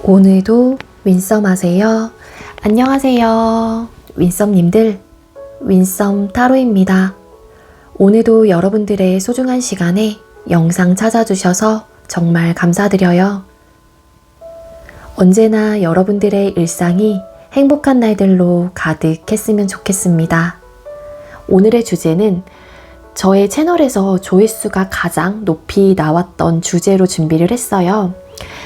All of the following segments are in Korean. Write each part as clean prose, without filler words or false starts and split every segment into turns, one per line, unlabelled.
오늘도 윈썸 하세요. 안녕하세요. 윈썸님들, 윈썸 타로입니다. 오늘도 여러분들의 소중한 시간에 영상 찾아주셔서 정말 감사드려요. 언제나 여러분들의 일상이 행복한 날들로 가득했으면 좋겠습니다. 오늘의 주제는 저의 채널에서 조회수가 가장 높이 나왔던 주제로 준비를 했어요.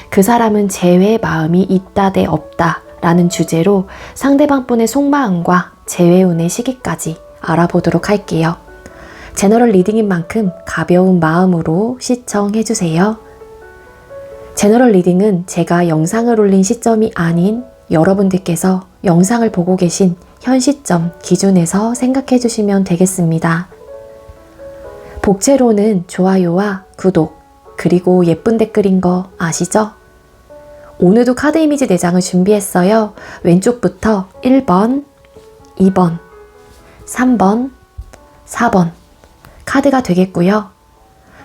그 사람은 재회 마음이 있다 대 없다 라는 주제로 상대방분의 속마음과 재회운의 시기까지 알아보도록 할게요. 제너럴 리딩인 만큼 가벼운 마음으로 시청해주세요. 제너럴 리딩은 제가 영상을 올린 시점이 아닌 여러분들께서 영상을 보고 계신 현 시점 기준에서 생각해 주시면 되겠습니다. 복채로는 좋아요와 구독, 그리고 예쁜 댓글인 거 아시죠? 오늘도 카드 이미지 4장을 준비했어요. 왼쪽부터 1번, 2번, 3번, 4번 카드가 되겠고요.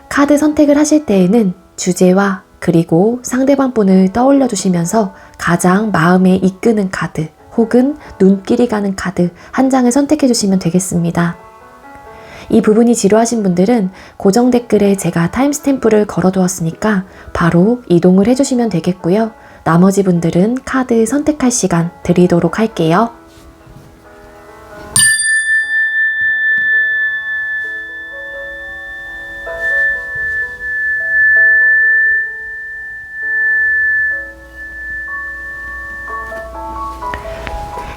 카드 선택을 하실 때에는 주제와 그리고 상대방 분을 떠올려 주시면서 가장 마음에 이끄는 카드 혹은 눈길이 가는 카드 한 장을 선택해 주시면 되겠습니다. 이 부분이 지루하신 분들은 고정 댓글에 제가 타임스탬프를 걸어두었으니까 바로 이동을 해주시면 되겠고요. 나머지 분들은 카드 선택할 시간 드리도록 할게요.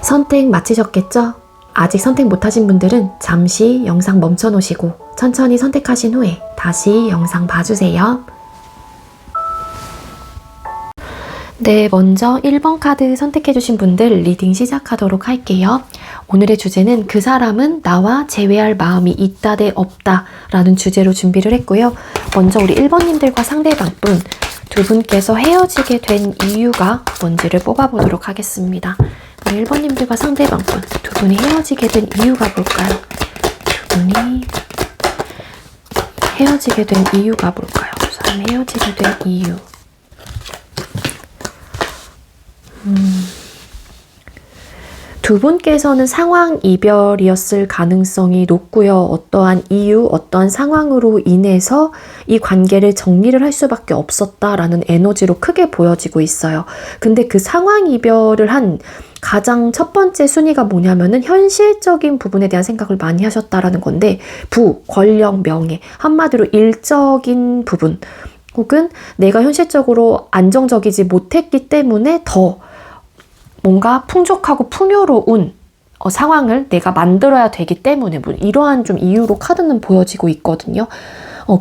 선택 마치셨겠죠? 아직 선택 못하신 분들은 잠시 영상 멈춰 놓으시고 천천히 선택하신 후에 다시 영상 봐주세요. 네, 먼저 1번 카드 선택해주신 분들 리딩 시작하도록 할게요. 오늘의 주제는 그 사람은 나와 재회할 마음이 있다 대 없다 라는 주제로 준비를 했고요. 먼저 우리 1번님들과 상대방분 두 분께서 헤어지게 된 이유가 뭔지를 뽑아보도록 하겠습니다. 우리 1번님들과 상대방분 두 분이 헤어지게 된 이유가 뭘까요? 두 분이 헤어지게 된 이유가 뭘까요? 두 사람이 헤어지게 된 이유. 두 분께서는 상황 이별이었을 가능성이 높고요. 어떠한 이유, 어떠한 상황으로 인해서 이 관계를 정리를 할 수밖에 없었다라는 에너지로 크게 보여지고 있어요. 근데 그 상황 이별을 한 가장 첫 번째 순위가 뭐냐면은 현실적인 부분에 대한 생각을 많이 하셨다라는 건데 권력, 명예, 한마디로 일적인 부분 혹은 내가 현실적으로 안정적이지 못했기 때문에 더 뭔가 풍족하고 풍요로운 상황을 내가 만들어야 되기 때문에 뭐 이러한 좀 이유로 카드는 보여지고 있거든요.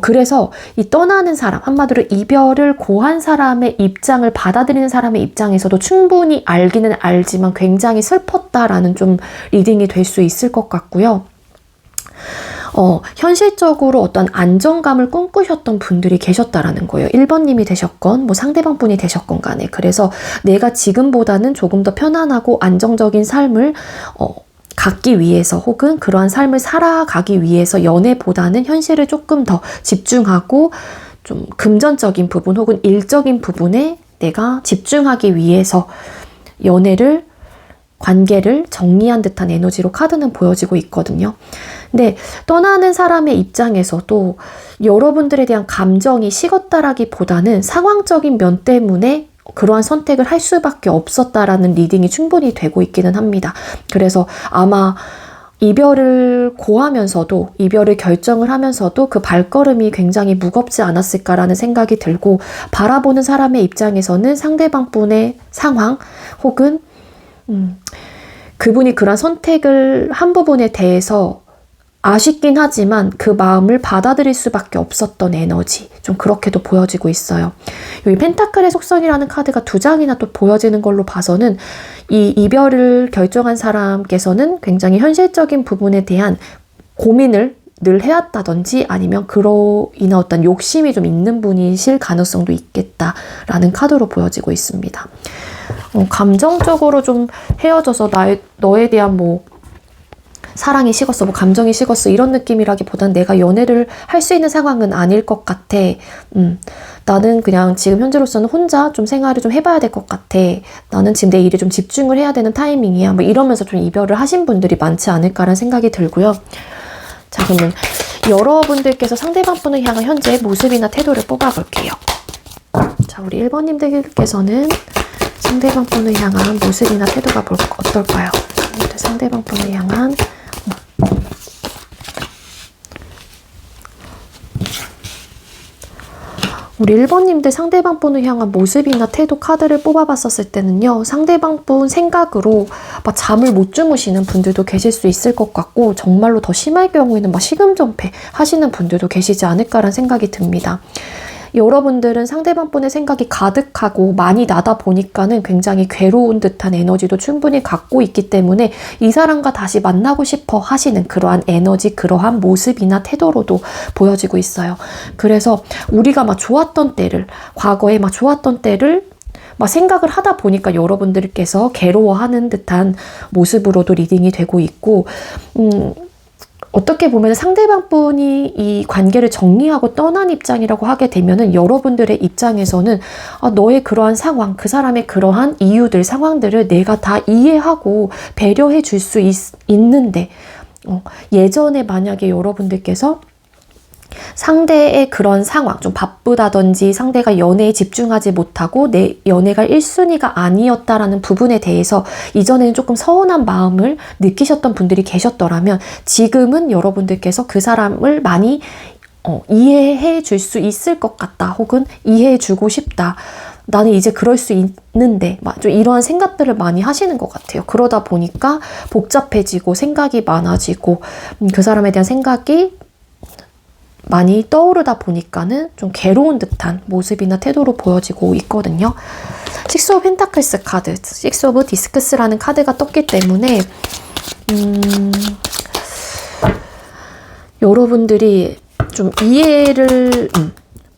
그래서 이 떠나는 사람, 한마디로 이별을 고한 사람의 입장을 받아들이는 사람의 입장에서도 충분히 알기는 알지만 굉장히 슬펐다라는 좀 리딩이 될 수 있을 것 같고요. 현실적으로 어떤 안정감을 꿈꾸셨던 분들이 계셨다라는 거예요. 1번님이 되셨건 뭐 상대방 분이 되셨건 간에. 그래서 내가 지금보다는 조금 더 편안하고 안정적인 삶을 갖기 위해서 혹은 그러한 삶을 살아가기 위해서 연애보다는 현실을 조금 더 집중하고 좀 금전적인 부분 혹은 일적인 부분에 내가 집중하기 위해서 관계를 정리한 듯한 에너지로 카드는 보여지고 있거든요. 근데 떠나는 사람의 입장에서도 여러분들에 대한 감정이 식었다라기보다는 상황적인 면 때문에 그러한 선택을 할 수밖에 없었다라는 리딩이 충분히 되고 있기는 합니다. 그래서 아마 이별을 고하면서도 이별을 결정을 하면서도 그 발걸음이 굉장히 무겁지 않았을까라는 생각이 들고 바라보는 사람의 입장에서는 상대방 분의 상황 혹은 그분이 그런 선택을 한 부분에 대해서 아쉽긴 하지만 그 마음을 받아들일 수밖에 없었던 에너지 좀 그렇게도 보여지고 있어요. 여기 펜타클의 속성이라는 카드가 2장이나 또 보여지는 걸로 봐서는 이 이별을 결정한 사람께서는 굉장히 현실적인 부분에 대한 고민을 늘 해왔다든지 아니면 그로 인한 어떤 욕심이 좀 있는 분이실 가능성도 있겠다라는 카드로 보여지고 있습니다. 감정적으로 좀 헤어져서 너에 대한 뭐 사랑이 식었어, 뭐 감정이 식었어 이런 느낌이라기보단 내가 연애를 할 수 있는 상황은 아닐 것 같아. 나는 그냥 지금 현재로서는 혼자 좀 생활을 좀 해봐야 될 것 같아. 나는 지금 내 일에 좀 집중을 해야 되는 타이밍이야. 뭐 이러면서 좀 이별을 하신 분들이 많지 않을까라는 생각이 들고요. 자, 그러면 여러분들께서 상대방 분을 향한 현재의 모습이나 태도를 뽑아볼게요. 자, 우리 1번님들께서는 상대방 분을 향한 모습이나 태도가 어떨까요? 상대방 분을 향한 우리 1번님들 상대방 분을 향한 모습이나 태도 카드를 뽑아봤었을 때는요. 상대방 분 생각으로 막 잠을 못 주무시는 분들도 계실 수 있을 것 같고 정말로 더 심할 경우에는 막 식음전폐 하시는 분들도 계시지 않을까라는 생각이 듭니다. 여러분들은 상대방 분의 생각이 가득하고 많이 나다 보니까는 굉장히 괴로운 듯한 에너지도 충분히 갖고 있기 때문에 이 사람과 다시 만나고 싶어 하시는 그러한 에너지, 그러한 모습이나 태도로도 보여지고 있어요. 그래서 우리가 막 좋았던 때를, 과거에 막 좋았던 때를 막 생각을 하다 보니까 여러분들께서 괴로워하는 듯한 모습으로도 리딩이 되고 있고, 어떻게 보면 상대방 분이 이 관계를 정리하고 떠난 입장이라고 하게 되면은 여러분들의 입장에서는 너의 그러한 상황, 그 사람의 그러한 이유들, 상황들을 내가 다 이해하고 배려해 줄 수 있는데 예전에 만약에 여러분들께서 상대의 그런 상황, 좀 바쁘다든지 상대가 연애에 집중하지 못하고 내 연애가 1순위가 아니었다라는 부분에 대해서 이전에는 조금 서운한 마음을 느끼셨던 분들이 계셨더라면 지금은 여러분들께서 그 사람을 많이 이해해 줄 수 있을 것 같다. 혹은 이해해 주고 싶다. 나는 이제 그럴 수 있는데 좀 이러한 생각들을 많이 하시는 것 같아요. 그러다 보니까 복잡해지고 생각이 많아지고 그 사람에 대한 생각이 많이 떠오르다 보니까는 좀 괴로운 듯한 모습이나 태도로 보여지고 있거든요. 식스 오브 펜타클스 카드, 식스 오브 디스크스라는 카드가 떴기 때문에 여러분들이 좀 이해를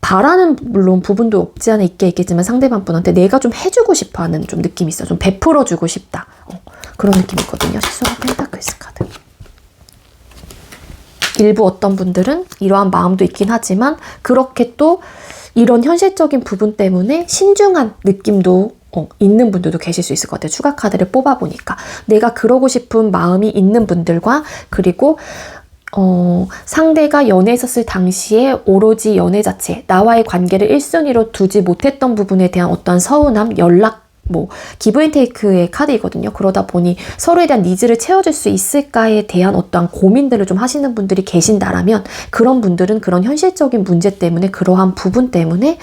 바라는 물론 부분도 없지 않아 있겠지만 상대방 분한테 내가 좀 해주고 싶어하는 좀 느낌이 있어요. 좀 베풀어주고 싶다. 그런 느낌이 있거든요. 식스 오브 펜타클스 카드. 일부 어떤 분들은 이러한 마음도 있긴 하지만 그렇게 또 이런 현실적인 부분 때문에 신중한 느낌도 있는 분들도 계실 수 있을 것 같아요. 추가 카드를 뽑아보니까 내가 그러고 싶은 마음이 있는 분들과 그리고 상대가 연애했었을 당시에 오로지 연애 자체, 나와의 관계를 1순위로 두지 못했던 부분에 대한 어떤 서운함, 연락, 기브 앤 테이크의 카드이거든요. 그러다 보니 서로에 대한 니즈를 채워줄 수 있을까에 대한 어떠한 고민들을 좀 하시는 분들이 계신다라면 그런 분들은 그런 현실적인 문제 때문에 그러한 부분 때문에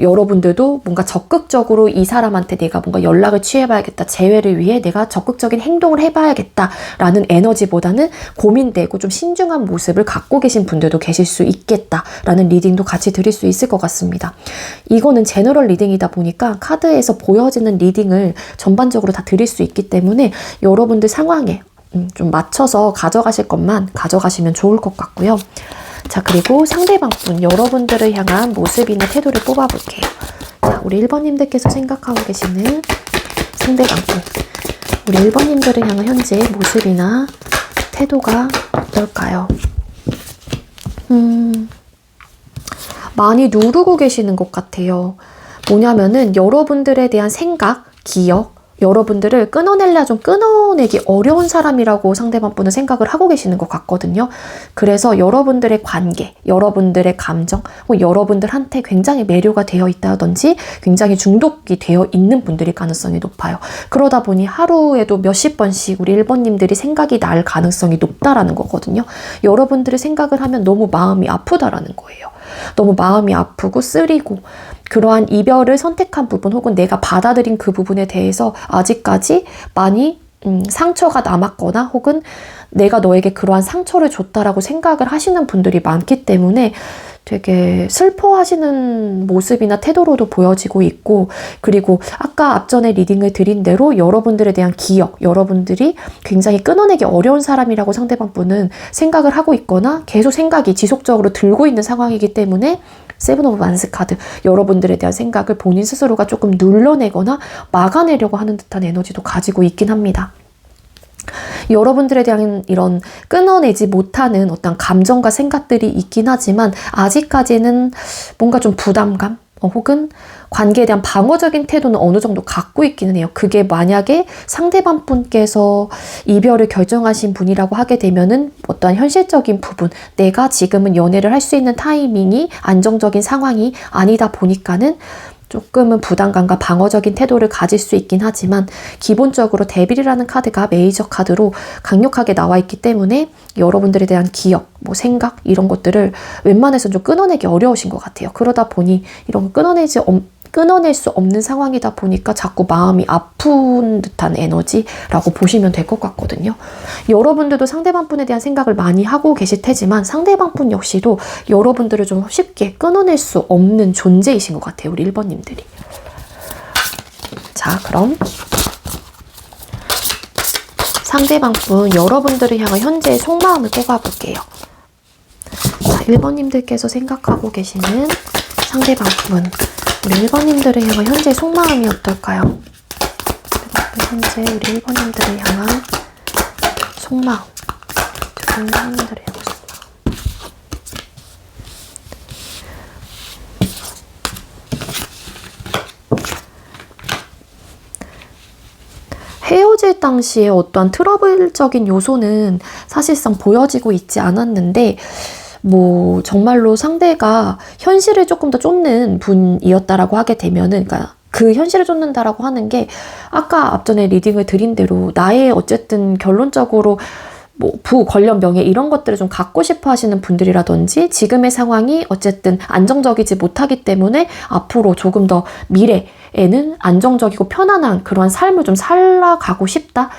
여러분들도 뭔가 적극적으로 이 사람한테 내가 뭔가 연락을 취해봐야겠다. 재회를 위해 내가 적극적인 행동을 해봐야겠다라는 에너지보다는 고민되고 좀 신중한 모습을 갖고 계신 분들도 계실 수 있겠다라는 리딩도 같이 드릴 수 있을 것 같습니다. 이거는 제너럴 리딩이다 보니까 카드에서 보여지는 리딩을 전반적으로 다 드릴 수 있기 때문에 여러분들 상황에 좀 맞춰서 가져가실 것만 가져가시면 좋을 것 같고요. 자, 그리고 상대방 분, 여러분들을 향한 모습이나 태도를 뽑아볼게요. 자, 우리 1번님들께서 생각하고 계시는 상대방 분. 우리 1번님들을 향한 현재의 모습이나 태도가 어떨까요? 많이 누르고 계시는 것 같아요. 뭐냐면은 여러분들에 대한 생각, 기억, 여러분들을 끊어내려 좀 끊어내기 어려운 사람이라고 상대방 분은 생각을 하고 계시는 것 같거든요. 그래서 여러분들의 관계, 여러분들의 감정, 여러분들한테 굉장히 매료가 되어 있다든지 굉장히 중독이 되어 있는 분들일 가능성이 높아요. 그러다 보니 하루에도 몇십 번씩 우리 1번님들이 생각이 날 가능성이 높다라는 거거든요. 여러분들의 생각을 하면 너무 마음이 아프다라는 거예요. 너무 마음이 아프고 쓰리고 그러한 이별을 선택한 부분 혹은 내가 받아들인 그 부분에 대해서 아직까지 많이 상처가 남았거나 혹은 내가 너에게 그러한 상처를 줬다라고 생각을 하시는 분들이 많기 때문에 되게 슬퍼하시는 모습이나 태도로도 보여지고 있고 그리고 아까 앞전에 리딩을 드린 대로 여러분들에 대한 기억, 여러분들이 굉장히 끊어내기 어려운 사람이라고 상대방 분은 생각을 하고 있거나 계속 생각이 지속적으로 들고 있는 상황이기 때문에 세븐 오브 완스 카드, 여러분들에 대한 생각을 본인 스스로가 조금 눌러내거나 막아내려고 하는 듯한 에너지도 가지고 있긴 합니다. 여러분들에 대한 이런 끊어내지 못하는 어떤 감정과 생각들이 있긴 하지만 아직까지는 뭔가 좀 부담감 혹은 관계에 대한 방어적인 태도는 어느 정도 갖고 있기는 해요. 그게 만약에 상대방 분께서 이별을 결정하신 분이라고 하게 되면은 어떠한 현실적인 부분, 내가 지금은 연애를 할 수 있는 타이밍이 안정적인 상황이 아니다 보니까는 조금은 부담감과 방어적인 태도를 가질 수 있긴 하지만 기본적으로 데빌이라는 카드가 메이저 카드로 강력하게 나와 있기 때문에 여러분들에 대한 기억, 생각 이런 것들을 웬만해서 좀 끊어내기 어려우신 것 같아요. 그러다 보니 이런 거 끊어낼 수 없는 상황이다 보니까 자꾸 마음이 아픈 듯한 에너지라고 보시면 될 것 같거든요. 여러분들도 상대방 분에 대한 생각을 많이 하고 계실 테지만 상대방 분 역시도 여러분들을 좀 쉽게 끊어낼 수 없는 존재이신 것 같아요. 우리 1번님들이. 자, 그럼 상대방 분 여러분들을 향한 현재의 속마음을 뽑아볼게요. 자, 1번님들께서 생각하고 계시는 상대방 분 우리 1번님들을 향한 현재 속마음이 어떨까요? 현재 우리 1번님들을 향한 속마음. 1번님들을 향한 속마음. 헤어질 당시에 어떠한 트러블적인 요소는 사실상 보여지고 있지 않았는데 정말로 상대가 현실을 조금 더 쫓는 분이었다라고 하게 되면은, 그러니까 그 현실을 쫓는다라고 하는 게 아까 앞전에 리딩을 드린 대로 나의 어쨌든 결론적으로 부, 권력, 명예 이런 것들을 좀 갖고 싶어 하시는 분들이라든지 지금의 상황이 어쨌든 안정적이지 못하기 때문에 앞으로 조금 더 미래에는 안정적이고 편안한 그런 삶을 좀 살아가고 싶다.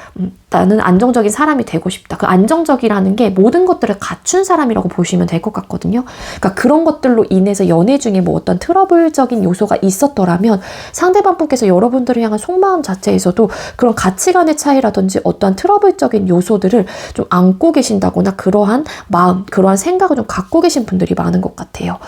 나는 안정적인 사람이 되고 싶다. 그 안정적이라는 게 모든 것들을 갖춘 사람이라고 보시면 될 것 같거든요. 그러니까 그런 것들로 인해서 연애 중에 어떤 트러블적인 요소가 있었더라면 상대방 분께서 여러분들을 향한 속마음 자체에서도 그런 가치관의 차이라든지 어떠한 트러블적인 요소들을 좀 안고 계신다거나 그러한 마음, 그러한 생각을 좀 갖고 계신 분들이 많은 것 같아요.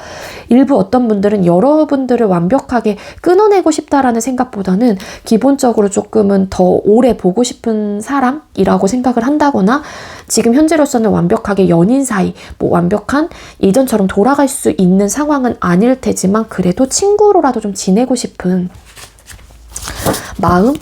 일부 어떤 분들은 여러분들을 완벽하게 끊어내고 싶다라는 생각보다는 기본적으로 조금은 더 오래 보고 싶은 사람이라고 생각을 한다거나 지금 현재로서는 완벽하게 연인 사이, 완벽한 이전처럼 돌아갈 수 있는 상황은 아닐 테지만 그래도 친구로라도 좀 지내고 싶은 마음?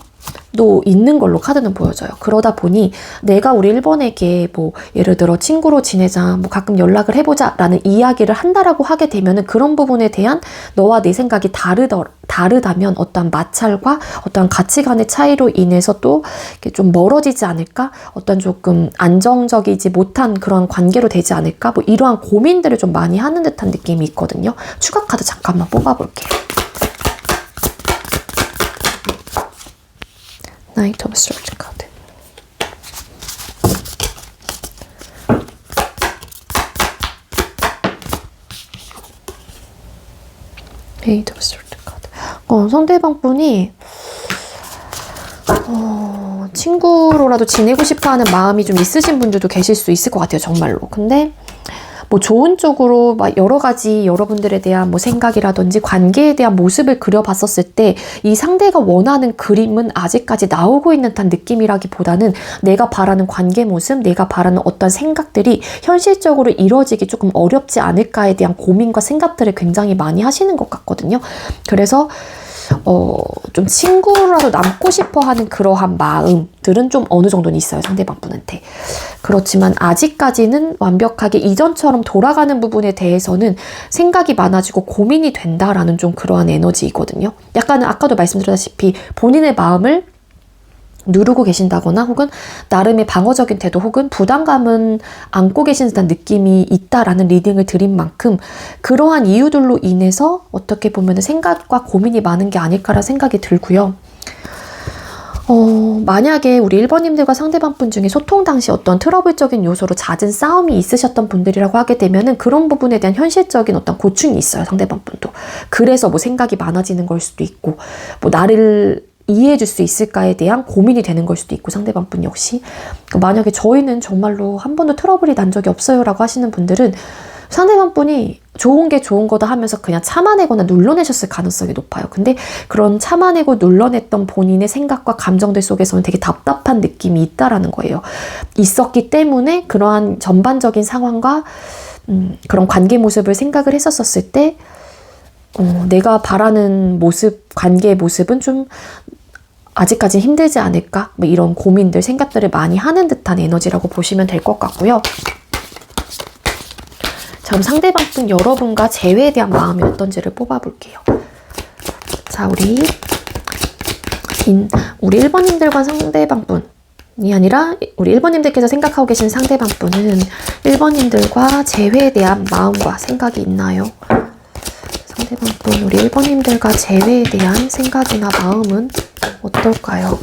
도 있는 걸로 카드는 보여져요. 그러다 보니 내가 우리 1번에게 예를 들어 친구로 지내자, 가끔 연락을 해보자 라는 이야기를 한다라고 하게 되면은 그런 부분에 대한 너와 내 생각이 다르다면 어떤 마찰과 어떤 가치관의 차이로 인해서 또 이렇게 좀 멀어지지 않을까? 어떤 조금 안정적이지 못한 그런 관계로 되지 않을까? 이러한 고민들을 좀 많이 하는 듯한 느낌이 있거든요. 추가 카드 잠깐만 뽑아볼게요. Knight of Swords 카드. Eight of Swords 카드. 상대방 분이 친구로라도 지내고 싶어하는 마음이 좀 있으신 분들도 계실 수 있을 것 같아요. 정말로. 근데 좋은 쪽으로 여러 가지 여러분들에 대한 생각이라든지 관계에 대한 모습을 그려봤었을 때 이 상대가 원하는 그림은 아직까지 나오고 있는 듯한 느낌이라기보다는 내가 바라는 관계 모습, 내가 바라는 어떤 생각들이 현실적으로 이루어지기 조금 어렵지 않을까에 대한 고민과 생각들을 굉장히 많이 하시는 것 같거든요. 그래서 좀 친구라도 남고 싶어 하는 그러한 마음들은 좀 어느 정도는 있어요. 상대방 분한테. 그렇지만 아직까지는 완벽하게 이전처럼 돌아가는 부분에 대해서는 생각이 많아지고 고민이 된다라는 좀 그러한 에너지이거든요. 약간은 아까도 말씀드렸다시피 본인의 마음을 누르고 계신다거나 혹은 나름의 방어적인 태도 혹은 부담감은 안고 계신 듯한 느낌이 있다라는 리딩을 드린 만큼 그러한 이유들로 인해서 어떻게 보면 생각과 고민이 많은 게 아닐까라는 생각이 들고요. 만약에 우리 1번님들과 상대방 분 중에 소통 당시 어떤 트러블적인 요소로 잦은 싸움이 있으셨던 분들이라고 하게 되면은 그런 부분에 대한 현실적인 어떤 고충이 있어요. 상대방 분도. 그래서 생각이 많아지는 걸 수도 있고 나를 이해해 줄 수 있을까에 대한 고민이 되는 걸 수도 있고 상대방 분 역시 만약에 저희는 정말로 한 번도 트러블이 난 적이 없어요 라고 하시는 분들은 상대방 분이 좋은 게 좋은 거다 하면서 그냥 참아내거나 눌러내셨을 가능성이 높아요. 근데 그런 참아내고 눌러냈던 본인의 생각과 감정들 속에서는 되게 답답한 느낌이 있다라는 거예요. 있었기 때문에 그러한 전반적인 상황과 그런 관계 모습을 생각을 했었을 때 내가 바라는 모습, 관계의 모습은 좀 아직까지 힘들지 않을까? 뭐 이런 고민들, 생각들을 많이 하는 듯한 에너지라고 보시면 될 것 같고요. 자, 그럼 상대방 분 여러분과 재회에 대한 마음이 어떤지를 뽑아볼게요. 자, 우리 1번님들과 상대방 분이 아니라 우리 1번님들께서 생각하고 계신 상대방 분은 1번님들과 재회에 대한 마음과 생각이 있나요? 상대방 분, 우리 1번님들과 재회에 대한 생각이나 마음은 어떨까요?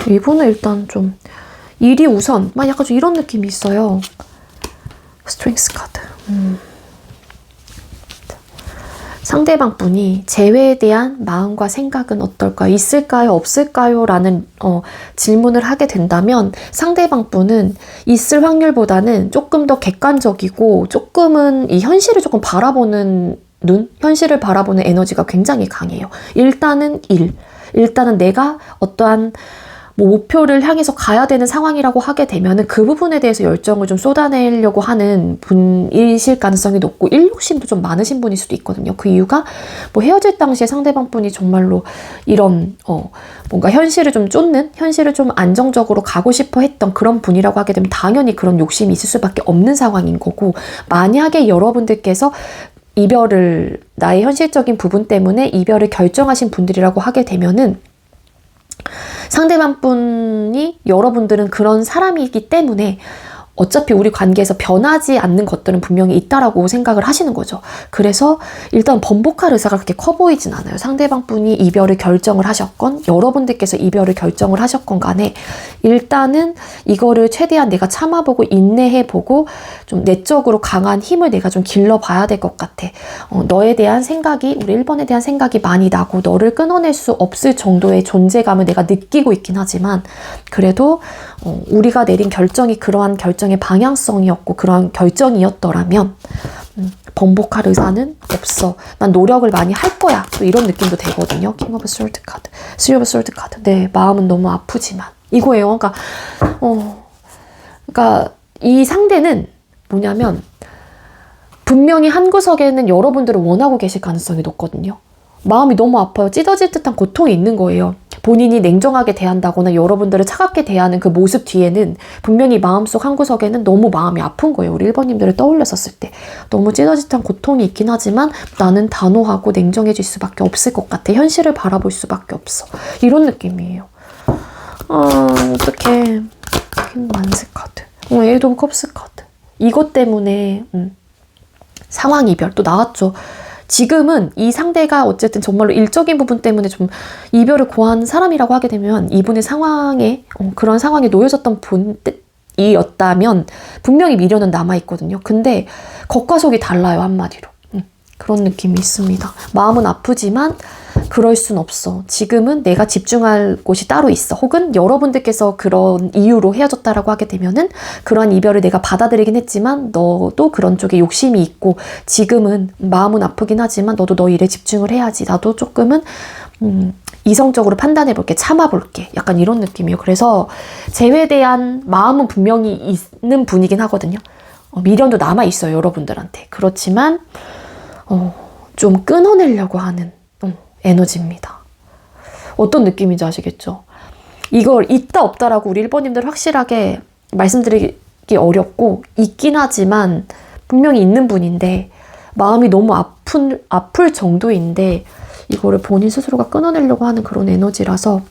이분은 일단 좀 일이 우선, 막 약간 좀 이런 느낌이 있어요. 스트렝스 카드. 상대방 분이 재회에 대한 마음과 생각은 어떨까요? 있을까요? 없을까요? 라는 질문을 하게 된다면 상대방 분은 있을 확률보다는 조금 더 객관적이고 조금은 이 현실을 조금 바라보는 현실을 바라보는 에너지가 굉장히 강해요. 일단은 일단은 내가 어떠한 목표를 향해서 가야 되는 상황이라고 하게 되면은 그 부분에 대해서 열정을 좀 쏟아내려고 하는 분이실 가능성이 높고 일욕심도 좀 많으신 분일 수도 있거든요. 그 이유가 뭐 헤어질 당시에 상대방 분이 정말로 이런 뭔가 현실을 좀 쫓는, 현실을 좀 안정적으로 가고 싶어 했던 그런 분이라고 하게 되면 당연히 그런 욕심이 있을 수밖에 없는 상황인 거고, 만약에 여러분들께서 나의 현실적인 부분 때문에 이별을 결정하신 분들이라고 하게 되면은 상대방 분이 여러분들은 그런 사람이기 때문에 어차피 우리 관계에서 변하지 않는 것들은 분명히 있다라고 생각을 하시는 거죠. 그래서 일단 번복할 의사가 그렇게 커 보이진 않아요. 상대방 분이 이별을 결정을 하셨건 여러분들께서 이별을 결정을 하셨건 간에 일단은 이거를 최대한 내가 참아보고 인내해보고 좀 내적으로 강한 힘을 내가 좀 길러봐야 될 것 같아. 너에 대한 생각이, 우리 1번에 대한 생각이 많이 나고 너를 끊어낼 수 없을 정도의 존재감을 내가 느끼고 있긴 하지만 그래도 우리가 내린 결정이 그러한 결정의 방향성이었고 그러한 결정이었더라면 번복할 의사는 없어. 난 노력을 많이 할 거야. 또 이런 느낌도 되거든요. 킹 오브 스월드 카드, 쓰리 오브 스월드 카드. 네, 마음은 너무 아프지만 이거예요. 그러니까 이 상대는 뭐냐면 분명히 한 구석에는 여러분들을 원하고 계실 가능성이 높거든요. 마음이 너무 아파요. 찢어질 듯한 고통이 있는 거예요. 본인이 냉정하게 대한다거나 여러분들을 차갑게 대하는 그 모습 뒤에는 분명히 마음속 한구석에는 너무 마음이 아픈 거예요. 우리 1번님들을 떠올렸었을 때. 너무 찢어질 듯한 고통이 있긴 하지만 나는 단호하고 냉정해질 수밖에 없을 것 같아. 현실을 바라볼 수밖에 없어. 이런 느낌이에요. 어떡해. 만세 카드. 에이드 오브 컵스 카드. 이것 때문에 상황 이별 또 나왔죠. 지금은 이 상대가 어쨌든 정말로 일적인 부분 때문에 좀 이별을 고한 사람이라고 하게 되면 이분의 상황에 그런 상황에 놓여졌던 분이었다면 분명히 미련은 남아있거든요. 근데 겉과 속이 달라요. 한마디로. 그런 느낌이 있습니다. 마음은 아프지만 그럴 순 없어. 지금은 내가 집중할 곳이 따로 있어. 혹은 여러분들께서 그런 이유로 헤어졌다라고 하게 되면은 그러한 이별을 내가 받아들이긴 했지만 너도 그런 쪽에 욕심이 있고 지금은 마음은 아프긴 하지만 너도 너 일에 집중을 해야지. 나도 조금은 이성적으로 판단해볼게. 참아볼게. 약간 이런 느낌이에요. 그래서 재회에 대한 마음은 분명히 있는 분이긴 하거든요. 미련도 남아있어요. 여러분들한테. 그렇지만 좀 끊어내려고 하는 에너지입니다. 어떤 느낌인지 아시겠죠? 이걸 있다 없다라고 우리 1번님들 확실하게 말씀드리기 어렵고 있긴 하지만 분명히 있는 분인데 마음이 너무 아플 정도인데 이거를 본인 스스로가 끊어내려고 하는 그런 에너지라서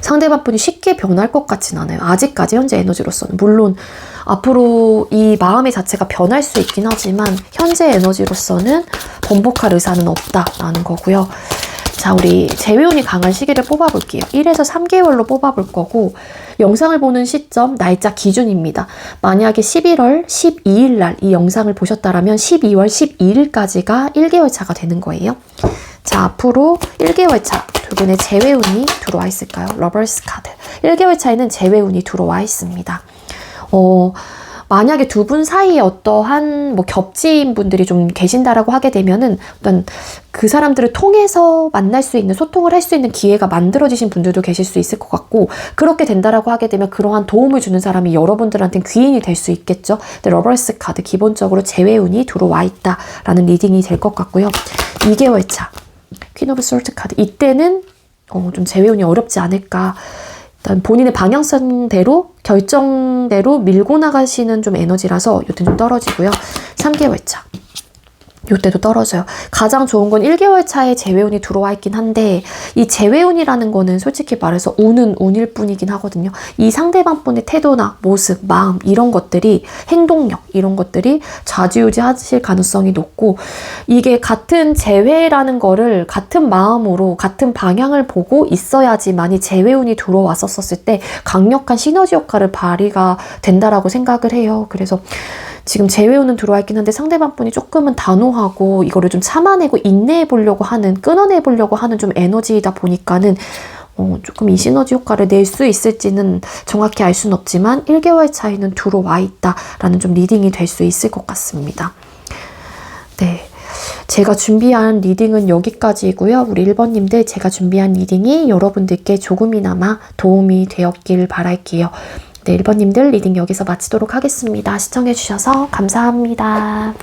상대방 분이 쉽게 변할 것 같진 않아요. 아직까지 현재 에너지로서는. 물론 앞으로 이 마음의 자체가 변할 수 있긴 하지만 현재 에너지로서는 번복할 의사는 없다라는 거고요. 자, 우리 재회운이 강한 시기를 뽑아볼게요. 1에서 3개월로 뽑아볼 거고 영상을 보는 시점, 날짜 기준입니다. 만약에 11월 12일 날 이 영상을 보셨다라면 12월 12일까지가 1개월 차가 되는 거예요. 자, 앞으로 1개월 차 두 분의 재회운이 들어와 있을까요? 러버스 카드. 1개월 차에는 재회운이 들어와 있습니다. 만약에 두 분 사이에 어떠한 겹치인 분들이 좀 계신다라고 하게 되면은 어떤 그 사람들을 통해서 만날 수 있는, 소통을 할 수 있는 기회가 만들어지신 분들도 계실 수 있을 것 같고, 그렇게 된다라고 하게 되면 그러한 도움을 주는 사람이 여러분들한테는 귀인이 될 수 있겠죠. 근데 러버스 카드 기본적으로 재회운이 들어와 있다라는 리딩이 될 것 같고요. 2개월 차 퀸 오브 솔트 카드. 이때는 좀 재회운이 어렵지 않을까. 일단 본인의 방향성대로, 결정대로 밀고 나가시는 좀 에너지라서 요때 좀 떨어지고요. 3개월 차. 요때도 떨어져요. 가장 좋은 건 1개월 차에 재회운이 들어와 있긴 한데, 이 재회운이라는 거는 솔직히 말해서 운은 운일 뿐이긴 하거든요. 이 상대방 분의 태도나 모습, 마음 이런 것들이, 행동력 이런 것들이 좌지우지 하실 가능성이 높고, 이게 같은 재회라는 거를 같은 마음으로 같은 방향을 보고 있어야지만이 재회운이 들어왔었을 때 강력한 시너지 효과를 발휘가 된다라고 생각을 해요. 그래서 지금 재회운은 들어와 있긴 한데 상대방 분이 조금은 단호하고 이거를 좀 참아내고 인내해 보려고 하는, 끊어내 보려고 하는 좀 에너지이다 보니까는 조금 이 시너지 효과를 낼 수 있을지는 정확히 알 수는 없지만 1개월 차이는 들어와 있다라는 좀 리딩이 될 수 있을 것 같습니다. 네. 제가 준비한 리딩은 여기까지이고요. 우리 1번님들, 제가 준비한 리딩이 여러분들께 조금이나마 도움이 되었길 바랄게요. 네, 1번님들 리딩 여기서 마치도록 하겠습니다. 시청해주셔서 감사합니다.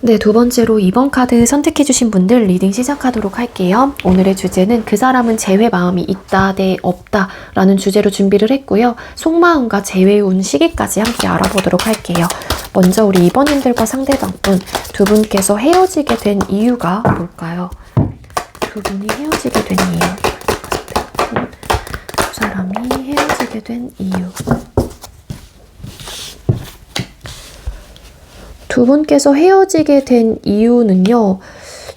네, 두 번째로 2번 카드 선택해주신 분들 리딩 시작하도록 할게요. 오늘의 주제는 그 사람은 재회 마음이 있다, 네, 없다 라는 주제로 준비를 했고요. 속마음과 재회운 시기까지 함께 알아보도록 할게요. 먼저 우리 2번님들과 상대방분, 두 분께서 헤어지게 된 이유가 뭘까요? 두 분이 헤어지게 된 이유. 두 사람이 헤어지게 된 이유. 두 분께서 헤어지게 된 이유는요,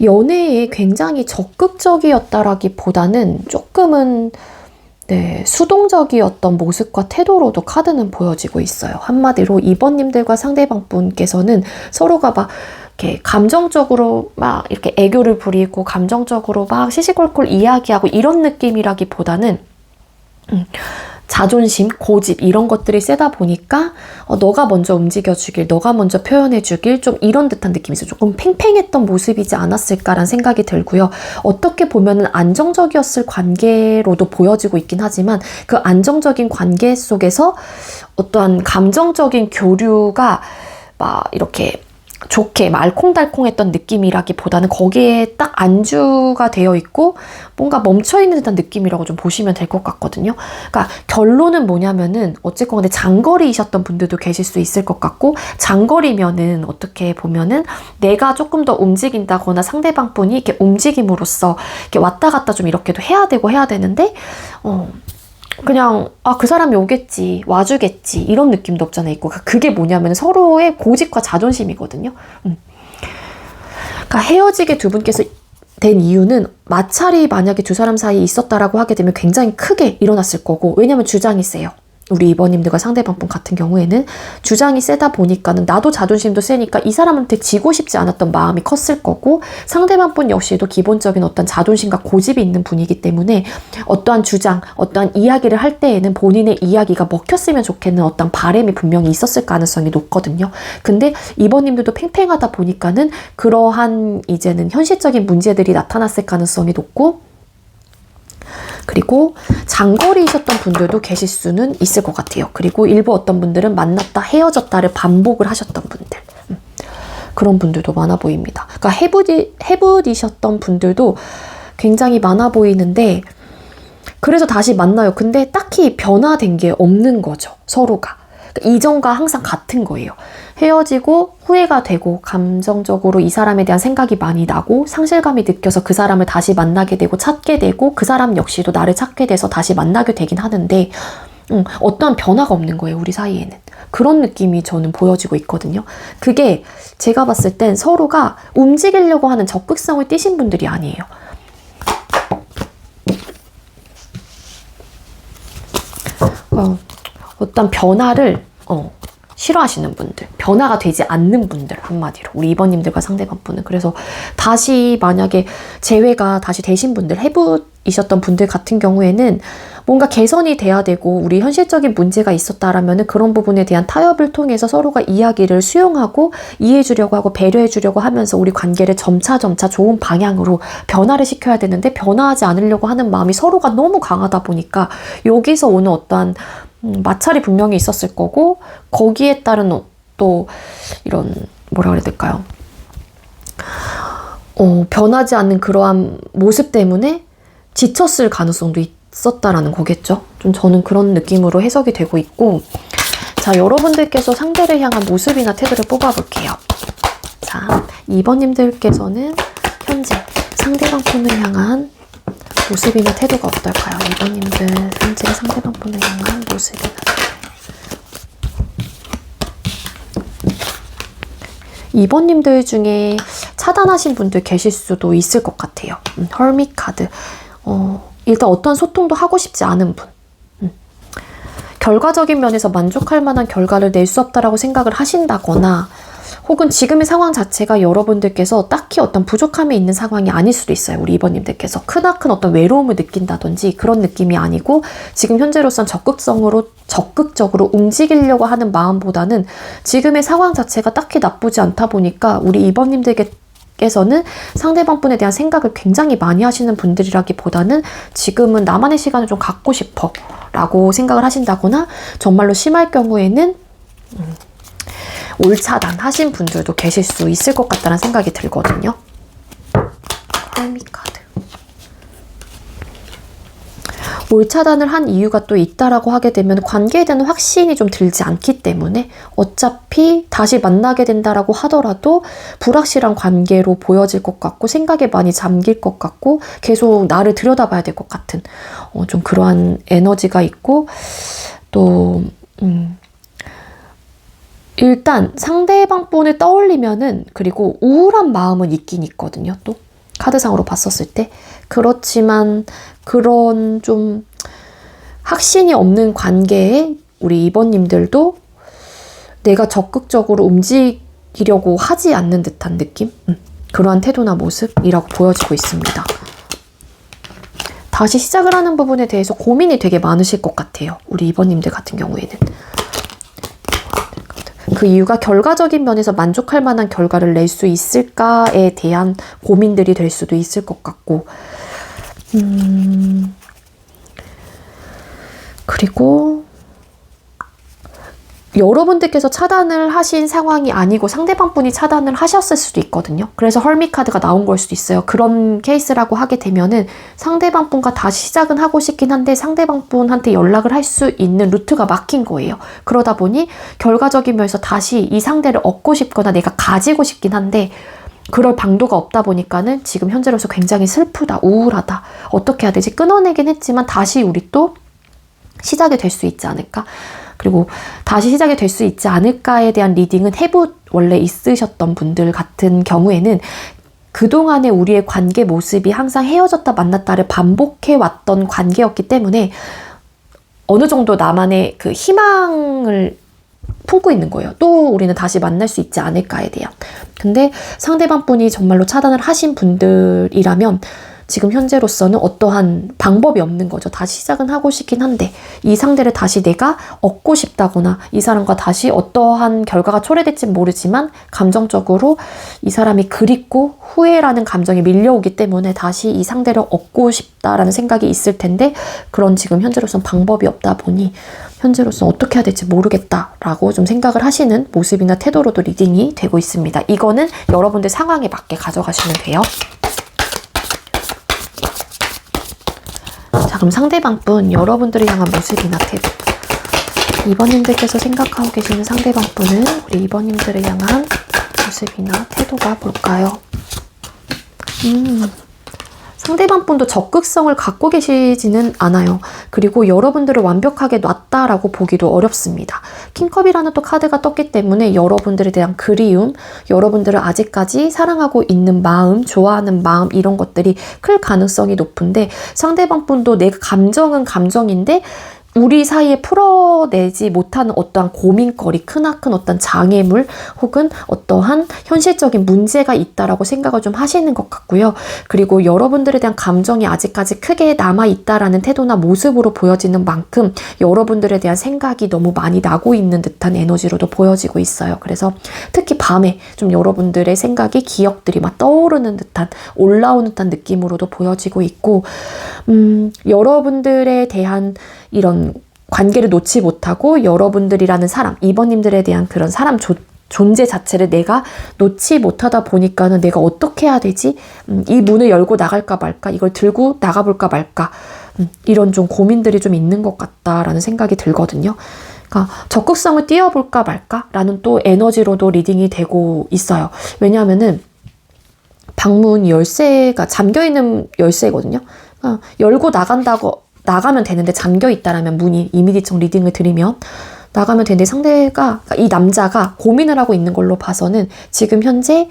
연애에 굉장히 적극적이었다라기보다는 조금은 수동적이었던 모습과 태도로도 카드는 보여지고 있어요. 한마디로 2번님들과 상대방 분께서는 서로가 막 이렇게 감정적으로 막 이렇게 애교를 부리고 감정적으로 막 시시콜콜 이야기하고 이런 느낌이라기보다는 자존심, 고집 이런 것들이 세다 보니까 너가 먼저 움직여주길, 너가 먼저 표현해주길 좀 이런 듯한 느낌이 있어요. 조금 팽팽했던 모습이지 않았을까라는 생각이 들고요. 어떻게 보면은 안정적이었을 관계로도 보여지고 있긴 하지만 그 안정적인 관계 속에서 어떠한 감정적인 교류가 막 이렇게 좋게 알콩달콩했던 느낌이라기보다는 거기에 딱 안주가 되어 있고 뭔가 멈춰있는 듯한 느낌이라고 좀 보시면 될 것 같거든요. 그러니까 결론은 뭐냐면은 어쨌건 근데 장거리이셨던 분들도 계실 수 있을 것 같고, 장거리면은 어떻게 보면은 내가 조금 더 움직인다거나 상대방 분이 이렇게 움직임으로써 이렇게 왔다 갔다 좀 이렇게도 해야 되고 해야 되는데 그냥 그 사람이 오겠지, 와주겠지 이런 느낌도 없잖아 있고, 그게 뭐냐면 서로의 고집과 자존심이거든요. 그러니까 헤어지게 두 분께서 된 이유는 마찰이 만약에 두 사람 사이에 있었다라고 하게 되면 굉장히 크게 일어났을 거고, 왜냐면 주장이 세요. 우리 2번님들과 상대방분 같은 경우에는 주장이 세다 보니까는 나도 자존심도 세니까 이 사람한테 지고 싶지 않았던 마음이 컸을 거고, 상대방분 역시도 기본적인 어떤 자존심과 고집이 있는 분이기 때문에 어떠한 주장, 어떠한 이야기를 할 때에는 본인의 이야기가 먹혔으면 좋겠는 어떤 바람이 분명히 있었을 가능성이 높거든요. 근데 2번님들도 팽팽하다 보니까는 그러한 이제는 현실적인 문제들이 나타났을 가능성이 높고, 그리고 장거리이셨던 분들도 계실 수는 있을 것 같아요. 그리고 일부 어떤 분들은 만났다 헤어졌다를 반복을 하셨던 분들, 그런 분들도 많아 보입니다. 그러니까 해부디셨던 분들도 굉장히 많아 보이는데, 그래서 다시 만나요. 근데 딱히 변화된 게 없는 거죠, 서로가. 그러니까 이전과 항상 같은 거예요. 헤어지고 후회가 되고 감정적으로 이 사람에 대한 생각이 많이 나고 상실감이 느껴서 그 사람을 다시 만나게 되고 찾게 되고, 그 사람 역시도 나를 찾게 돼서 다시 만나게 되긴 하는데 어떠한 변화가 없는 거예요, 우리 사이에는. 그런 느낌이 저는 보여지고 있거든요. 그게 제가 봤을 땐 서로가 움직이려고 하는 적극성을 띠신 분들이 아니에요. 어떤 변화를 싫어하시는 분들, 변화가 되지 않는 분들, 한마디로 우리 2번님들과 상대방 분은. 그래서 다시 만약에 재회가 다시 되신 분들, 해부이셨던 분들 같은 경우에는 뭔가 개선이 돼야 되고 우리 현실적인 문제가 있었다라면 그런 부분에 대한 타협을 통해서 서로가 이야기를 수용하고 이해해 주려고 하고 배려해 주려고 하면서 우리 관계를 점차 좋은 방향으로 변화를 시켜야 되는데, 변화하지 않으려고 하는 마음이 서로가 너무 강하다 보니까 여기서 오는 어떠한 마찰이 분명히 있었을 거고, 거기에 따른 또 이런 뭐라 그래야 될까요? 변하지 않는 그러한 모습 때문에 지쳤을 가능성도 있었다라는 거겠죠. 좀 저는 그런 느낌으로 해석이 되고 있고, 자, 여러분들께서 상대를 향한 모습이나 태도를 뽑아볼게요. 자, 2번님들께서는 현재 상대방 분을 향한 모습이나 태도가 어떨까요? 2번님들 현재 상대방 분을 향한 모습이나 태도. 2번님들 중에 차단하신 분들 계실 수도 있을 것 같아요. 헐밋 카드. 일단 어떤 소통도 하고 싶지 않은 분. 결과적인 면에서 만족할 만한 결과를 낼 수 없다라고 생각을 하신다거나, 혹은 지금의 상황 자체가 여러분들께서 딱히 어떤 부족함이 있는 상황이 아닐 수도 있어요. 우리 2번님들께서 크나큰 어떤 외로움을 느낀다든지 그런 느낌이 아니고, 지금 현재로선 적극적으로 움직이려고 하는 마음보다는 지금의 상황 자체가 딱히 나쁘지 않다 보니까 우리 2번님들께서는 상대방 분에 대한 생각을 굉장히 많이 하시는 분들이라기보다는 지금은 나만의 시간을 좀 갖고 싶어 라고 생각을 하신다거나, 정말로 심할 경우에는 올차단 하신 분들도 계실 수 있을 것 같다는 생각이 들거든요. 헐밋 카드. 올차단을 한 이유가 또 있다라고 하게 되면 관계에 대한 확신이 좀 들지 않기 때문에 어차피 다시 만나게 된다라고 하더라도 불확실한 관계로 보여질 것 같고, 생각에 많이 잠길 것 같고, 계속 나를 들여다봐야 될 것 같은 좀 그러한 에너지가 있고, 또 일단 상대방 분을 떠올리면은, 그리고 우울한 마음은 있긴 있거든요. 또 카드상으로 봤었을 때. 그렇지만 그런 좀 확신이 없는 관계에 우리 2번님들도 내가 적극적으로 움직이려고 하지 않는 듯한 느낌? 그러한 태도나 모습이라고 보여지고 있습니다. 다시 시작을 하는 부분에 대해서 고민이 되게 많으실 것 같아요. 우리 2번님들 같은 경우에는. 그 이유가 결과적인 면에서 만족할 만한 결과를 낼 수 있을까에 대한 고민들이 될 수도 있을 것 같고, 그리고 여러분들께서 차단을 하신 상황이 아니고 상대방 분이 차단을 하셨을 수도 있거든요. 그래서 헐밋 카드가 나온 걸 수도 있어요. 그런 케이스라고 하게 되면은 상대방 분과 다시 시작은 하고 싶긴 한데 상대방 분한테 연락을 할 수 있는 루트가 막힌 거예요. 그러다 보니 결과적인 면에서 다시 이 상대를 얻고 싶거나 내가 가지고 싶긴 한데 그럴 방도가 없다 보니까는 지금 현재로서 굉장히 슬프다, 우울하다, 어떻게 해야 되지? 끊어내긴 했지만 다시 우리 또 시작이 될 수 있지 않을까? 그리고 다시 시작이 될 수 있지 않을까에 대한 리딩은 해부 원래 있으셨던 분들 같은 경우에는 그동안의 우리의 관계 모습이 항상 헤어졌다 만났다를 반복해왔던 관계였기 때문에 어느 정도 나만의 그 희망을 품고 있는 거예요. 또 우리는 다시 만날 수 있지 않을까에 대한. 근데 상대방 분이 정말로 차단을 하신 분들이라면 지금 현재로서는 어떠한 방법이 없는 거죠. 다시 시작은 하고 싶긴 한데 이 상대를 다시 내가 얻고 싶다거나 이 사람과 다시 어떠한 결과가 초래될진 모르지만 감정적으로 이 사람이 그립고 후회라는 감정이 밀려오기 때문에 다시 이 상대를 얻고 싶다라는 생각이 있을 텐데 그런 지금 현재로서는 방법이 없다 보니 현재로서는 어떻게 해야 될지 모르겠다라고 좀 생각을 하시는 모습이나 태도로도 리딩이 되고 있습니다. 이거는 여러분들 상황에 맞게 가져가시면 돼요. 자, 그럼 상대방 분, 여러분들을 향한 모습이나 태도. 2번님들께서 생각하고 계시는 상대방 분은 우리 2번님들을 향한 모습이나 태도가 뭘까요? 상대방 분도 적극성을 갖고 계시지는 않아요. 그리고 여러분들을 완벽하게 놨다라고 보기도 어렵습니다. 킹컵이라는 또 카드가 떴기 때문에 여러분들에 대한 그리움, 여러분들을 아직까지 사랑하고 있는 마음, 좋아하는 마음 이런 것들이 클 가능성이 높은데 상대방 분도 내 감정은 감정인데 우리 사이에 풀어내지 못하는 어떠한 고민거리, 크나큰 어떤 장애물 혹은 어떠한 현실적인 문제가 있다라고 생각을 좀 하시는 것 같고요. 그리고 여러분들에 대한 감정이 아직까지 크게 남아있다라는 태도나 모습으로 보여지는 만큼 여러분들에 대한 생각이 너무 많이 나고 있는 듯한 에너지로도 보여지고 있어요. 그래서 특히 밤에 좀 여러분들의 생각이 기억들이 막 떠오르는 듯한 올라오는 듯한 느낌으로도 보여지고 있고 여러분들에 대한 이런 관계를 놓지 못하고 여러분들이라는 사람, 2번님들에 대한 그런 사람 존재 자체를 내가 놓지 못하다 보니까는 내가 어떻게 해야 되지? 이 문을 열고 나갈까 말까? 이걸 들고 나가볼까 말까? 이런 좀 고민들이 좀 있는 것 같다라는 생각이 들거든요. 그러니까 적극성을 띄워볼까 말까? 라는 또 에너지로도 리딩이 되고 있어요. 왜냐하면은 방문 열쇠가 잠겨있는 열쇠거든요. 그러니까 열고 나가면 되는데 잠겨 있다라면 문이 이미지적 리딩을 드리면 나가면 되는데 상대가 이 남자가 고민을 하고 있는 걸로 봐서는 지금 현재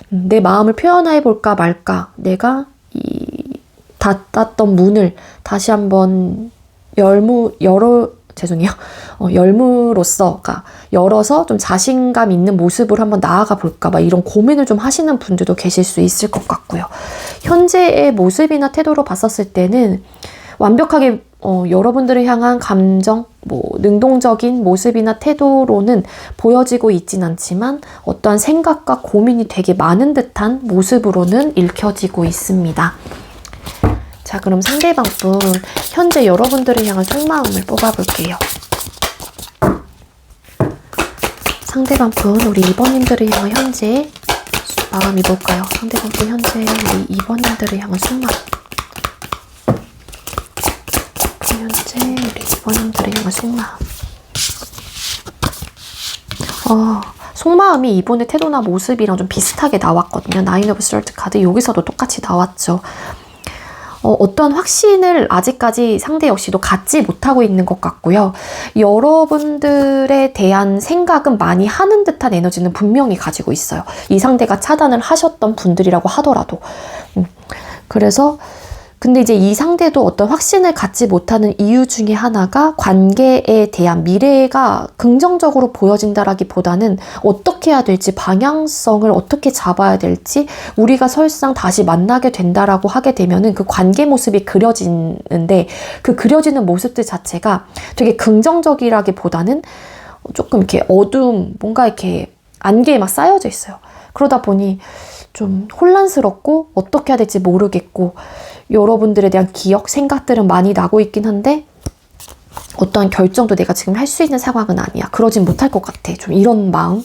내 마음을 표현해 볼까 말까 내가 이 닫았던 문을 다시 한번 열무로서가 열어서 좀 자신감 있는 모습으로 한번 나아가 볼까 막 이런 고민을 좀 하시는 분들도 계실 수 있을 것 같고요. 현재의 모습이나 태도로 봤었을 때는 완벽하게 여러분들을 향한 감정, 능동적인 모습이나 태도로는 보여지고 있진 않지만 어떠한 생각과 고민이 되게 많은 듯한 모습으로는 읽혀지고 있습니다. 자, 그럼 상대방 분 현재 여러분들을 향한 속마음을 뽑아볼게요. 상대방 분 우리 2번님들을 향한 현재 마음이 뭘까요? 상대방 분 현재 우리 2번님들을 향한 속마음. 현재 우리 2번님들을 향한 속마음. 속마음이 이번의 태도나 모습이랑 좀 비슷하게 나왔거든요. 나인 오브 스월드 카드 여기서도 똑같이 나왔죠. 어떤 확신을 아직까지 상대 역시도 갖지 못하고 있는 것 같고요. 여러분들에 대한 생각은 많이 하는 듯한 에너지는 분명히 가지고 있어요. 이 상대가 차단을 하셨던 분들이라고 하더라도. 그래서 근데 이제 이 상대도 어떤 확신을 갖지 못하는 이유 중에 하나가 관계에 대한 미래가 긍정적으로 보여진다라기보다는 어떻게 해야 될지, 방향성을 어떻게 잡아야 될지, 우리가 설상 다시 만나게 된다라고 하게 되면은 그 관계 모습이 그려지는데 그 그려지는 모습들 자체가 되게 긍정적이라기보다는 조금 이렇게 어두움, 뭔가 이렇게 안개에 막 쌓여져 있어요. 그러다 보니 좀 혼란스럽고 어떻게 해야 될지 모르겠고 여러분들에 대한 기억, 생각들은 많이 나고 있긴 한데 어떠한 결정도 내가 지금 할 수 있는 상황은 아니야. 그러진 못할 것 같아. 좀 이런 마음.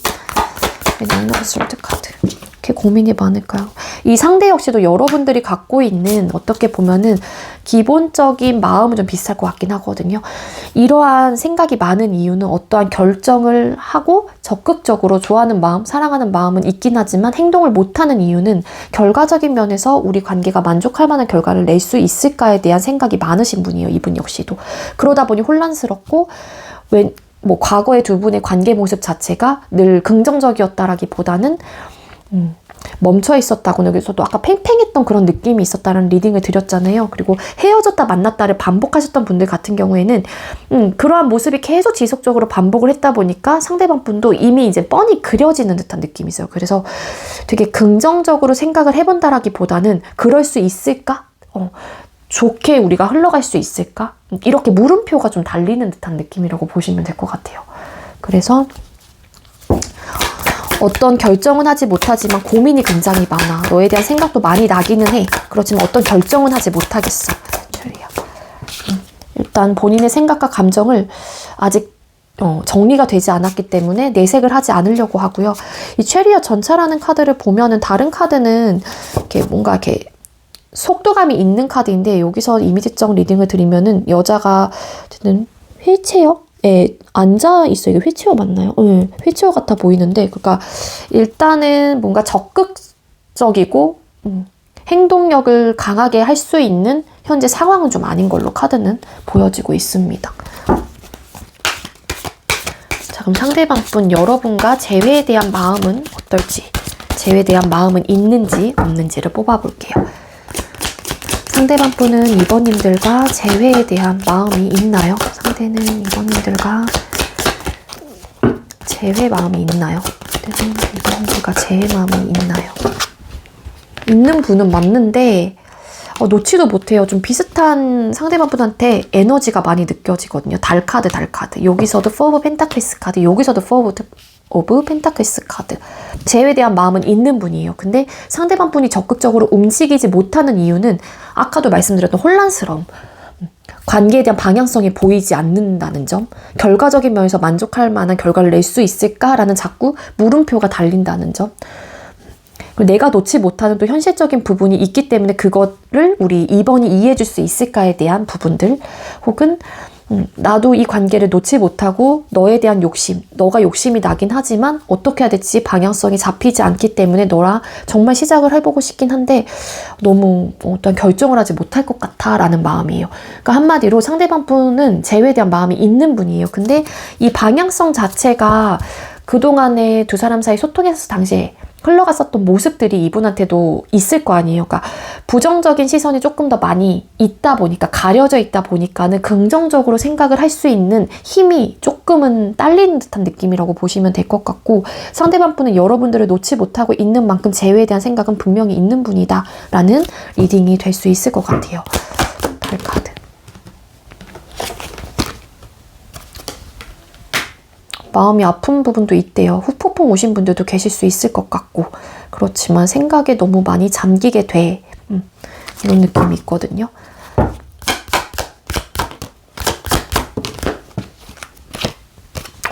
나인 오브 스월드 카드. 이렇게 고민이 많을까요? 이 상대 역시도 여러분들이 갖고 있는 어떻게 보면은 기본적인 마음은 좀 비슷할 것 같긴 하거든요. 이러한 생각이 많은 이유는 어떠한 결정을 하고 적극적으로 좋아하는 마음, 사랑하는 마음은 있긴 하지만 행동을 못하는 이유는 결과적인 면에서 우리 관계가 만족할 만한 결과를 낼 수 있을까에 대한 생각이 많으신 분이에요. 이분 역시도. 그러다 보니 혼란스럽고 과거의 두 분의 관계 모습 자체가 늘 긍정적이었다라기보다는 멈춰 있었다고 여기서도 아까 팽팽했던 그런 느낌이 있었다는 리딩을 드렸잖아요. 그리고 헤어졌다 만났다를 반복하셨던 분들 같은 경우에는 그러한 모습이 계속 지속적으로 반복을 했다 보니까 상대방 분도 이미 이제 뻔히 그려지는 듯한 느낌이 있어요. 그래서 되게 긍정적으로 생각을 해본다라기보다는 그럴 수 있을까? 좋게 우리가 흘러갈 수 있을까? 이렇게 물음표가 좀 달리는 듯한 느낌이라고 보시면 될 것 같아요. 그래서 어떤 결정은 하지 못하지만 고민이 굉장히 많아. 너에 대한 생각도 많이 나기는 해. 그렇지만 어떤 결정은 하지 못하겠어. 일단 본인의 생각과 감정을 아직 정리가 되지 않았기 때문에 내색을 하지 않으려고 하고요. 이 체리엇 전차라는 카드를 보면은 다른 카드는 이렇게 뭔가 이렇게 속도감이 있는 카드인데 여기서 이미지적 리딩을 드리면은 여자가 어쨌든 휠체어에 앉아 있어요. 이게 휠체어 맞나요? 네, 휠체어 같아 보이는데, 그러니까 일단은 뭔가 적극적이고 행동력을 강하게 할 수 있는 현재 상황은 좀 아닌 걸로 카드는 보여지고 있습니다. 자, 그럼 상대방 분 여러분과 재회에 대한 마음은 어떨지, 재회에 대한 마음은 있는지 없는지를 뽑아볼게요. 상대방 분은 2번님들과 재회에 대한 마음이 있나요? 상대는 2번님들과 재회 마음이 있나요? 상대는 2번님들과 재회 마음이 있나요? 있는 분은 맞는데 놓지도 못해요. 좀 비슷한 상대방 분한테 에너지가 많이 느껴지거든요. 달카드. 여기서도 4 오브 펜타클스 카드, 여기서도 4 오브 펜타클스 카드. 재회에 대한 마음은 있는 분이에요. 근데 상대방 분이 적극적으로 움직이지 못하는 이유는 아까도 말씀드렸던 혼란스러움, 관계에 대한 방향성이 보이지 않는다는 점, 결과적인 면에서 만족할 만한 결과를 낼 수 있을까라는 자꾸 물음표가 달린다는 점, 내가 놓지 못하는 또 현실적인 부분이 있기 때문에 그거를 우리 2번이 이해해줄 수 있을까에 대한 부분들, 혹은 나도 이 관계를 놓지 못하고 너에 대한 욕심, 너가 욕심이 나긴 하지만 어떻게 해야 될지 방향성이 잡히지 않기 때문에 너랑 정말 시작을 해보고 싶긴 한데 너무 어떤 결정을 하지 못할 것 같아 라는 마음이에요. 그러니까 한마디로 상대방 분은 재회에 대한 마음이 있는 분이에요. 근데 이 방향성 자체가 그동안에 두 사람 사이 소통했을 당시에 흘러갔었던 모습들이 이분한테도 있을 거 아니에요. 그러니까 부정적인 시선이 조금 더 많이 있다 보니까, 가려져 있다 보니까는 긍정적으로 생각을 할 수 있는 힘이 조금은 딸리는 듯한 느낌이라고 보시면 될 것 같고, 상대방 분은 여러분들을 놓지 못하고 있는 만큼 재회에 대한 생각은 분명히 있는 분이다 라는 리딩이 될 수 있을 것 같아요. 달카드. 마음이 아픈 부분도 있대요. 후폭풍 오신 분들도 계실 수 있을 것 같고, 그렇지만 생각에 너무 많이 잠기게 돼. 이런 느낌이 있거든요.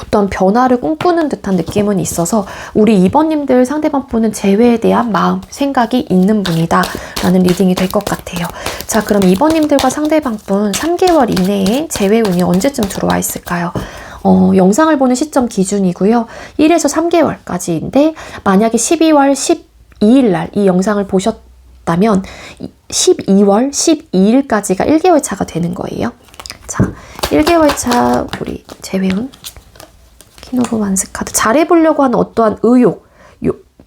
어떤 변화를 꿈꾸는 듯한 느낌은 있어서 우리 2번님들 상대방 분은 재회에 대한 마음, 생각이 있는 분이다 라는 리딩이 될 것 같아요. 자, 그럼 2번님들과 상대방 분 3개월 이내에 재회 운이 언제쯤 들어와 있을까요? 영상을 보는 시점 기준이고요. 1에서 3개월까지인데 만약에 12월 12일 날 이 영상을 보셨다면 12월 12일까지가 1개월 차가 되는 거예요. 자, 1개월 차 우리 재회운 퀸 오브 완스 카드. 잘해보려고 하는 어떠한 의욕,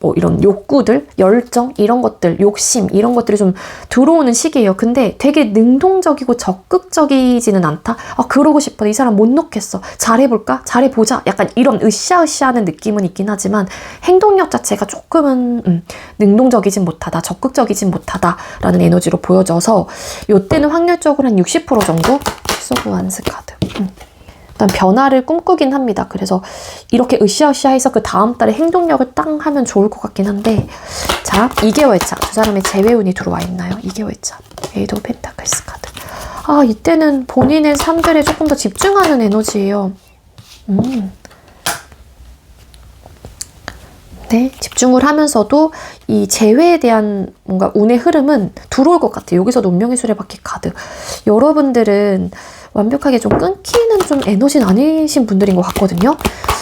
뭐 이런 욕구들, 열정, 이런 것들, 욕심, 이런 것들이 좀 들어오는 시기예요. 근데 되게 능동적이고 적극적이지는 않다? 그러고 싶어. 이 사람 못 놓겠어. 잘해볼까? 잘해보자. 약간 이런 으쌰으쌰하는 느낌은 있긴 하지만 행동력 자체가 조금은 능동적이진 못하다, 적극적이진 못하다라는 에너지로 보여져서 이때는 확률적으로 한 60% 정도? 소브 완스 카드. 일단 변화를 꿈꾸긴 합니다. 그래서 이렇게 으쌰으쌰해서 그 다음 달에 행동력을 땅 하면 좋을 것 같긴 한데, 자, 2개월 차. 두 사람의 재회운이 들어와 있나요? 2개월 차. 에이드 오브 펜타클스 카드. 이때는 본인의 삶들에 조금 더 집중하는 에너지예요. 네, 집중을 하면서도 이 재회에 대한 뭔가 운의 흐름은 들어올 것 같아요. 여기서도 운명의 수레바퀴 카드. 여러분들은 완벽하게 좀 끊기는 좀 에너지는 아니신 분들인 것 같거든요.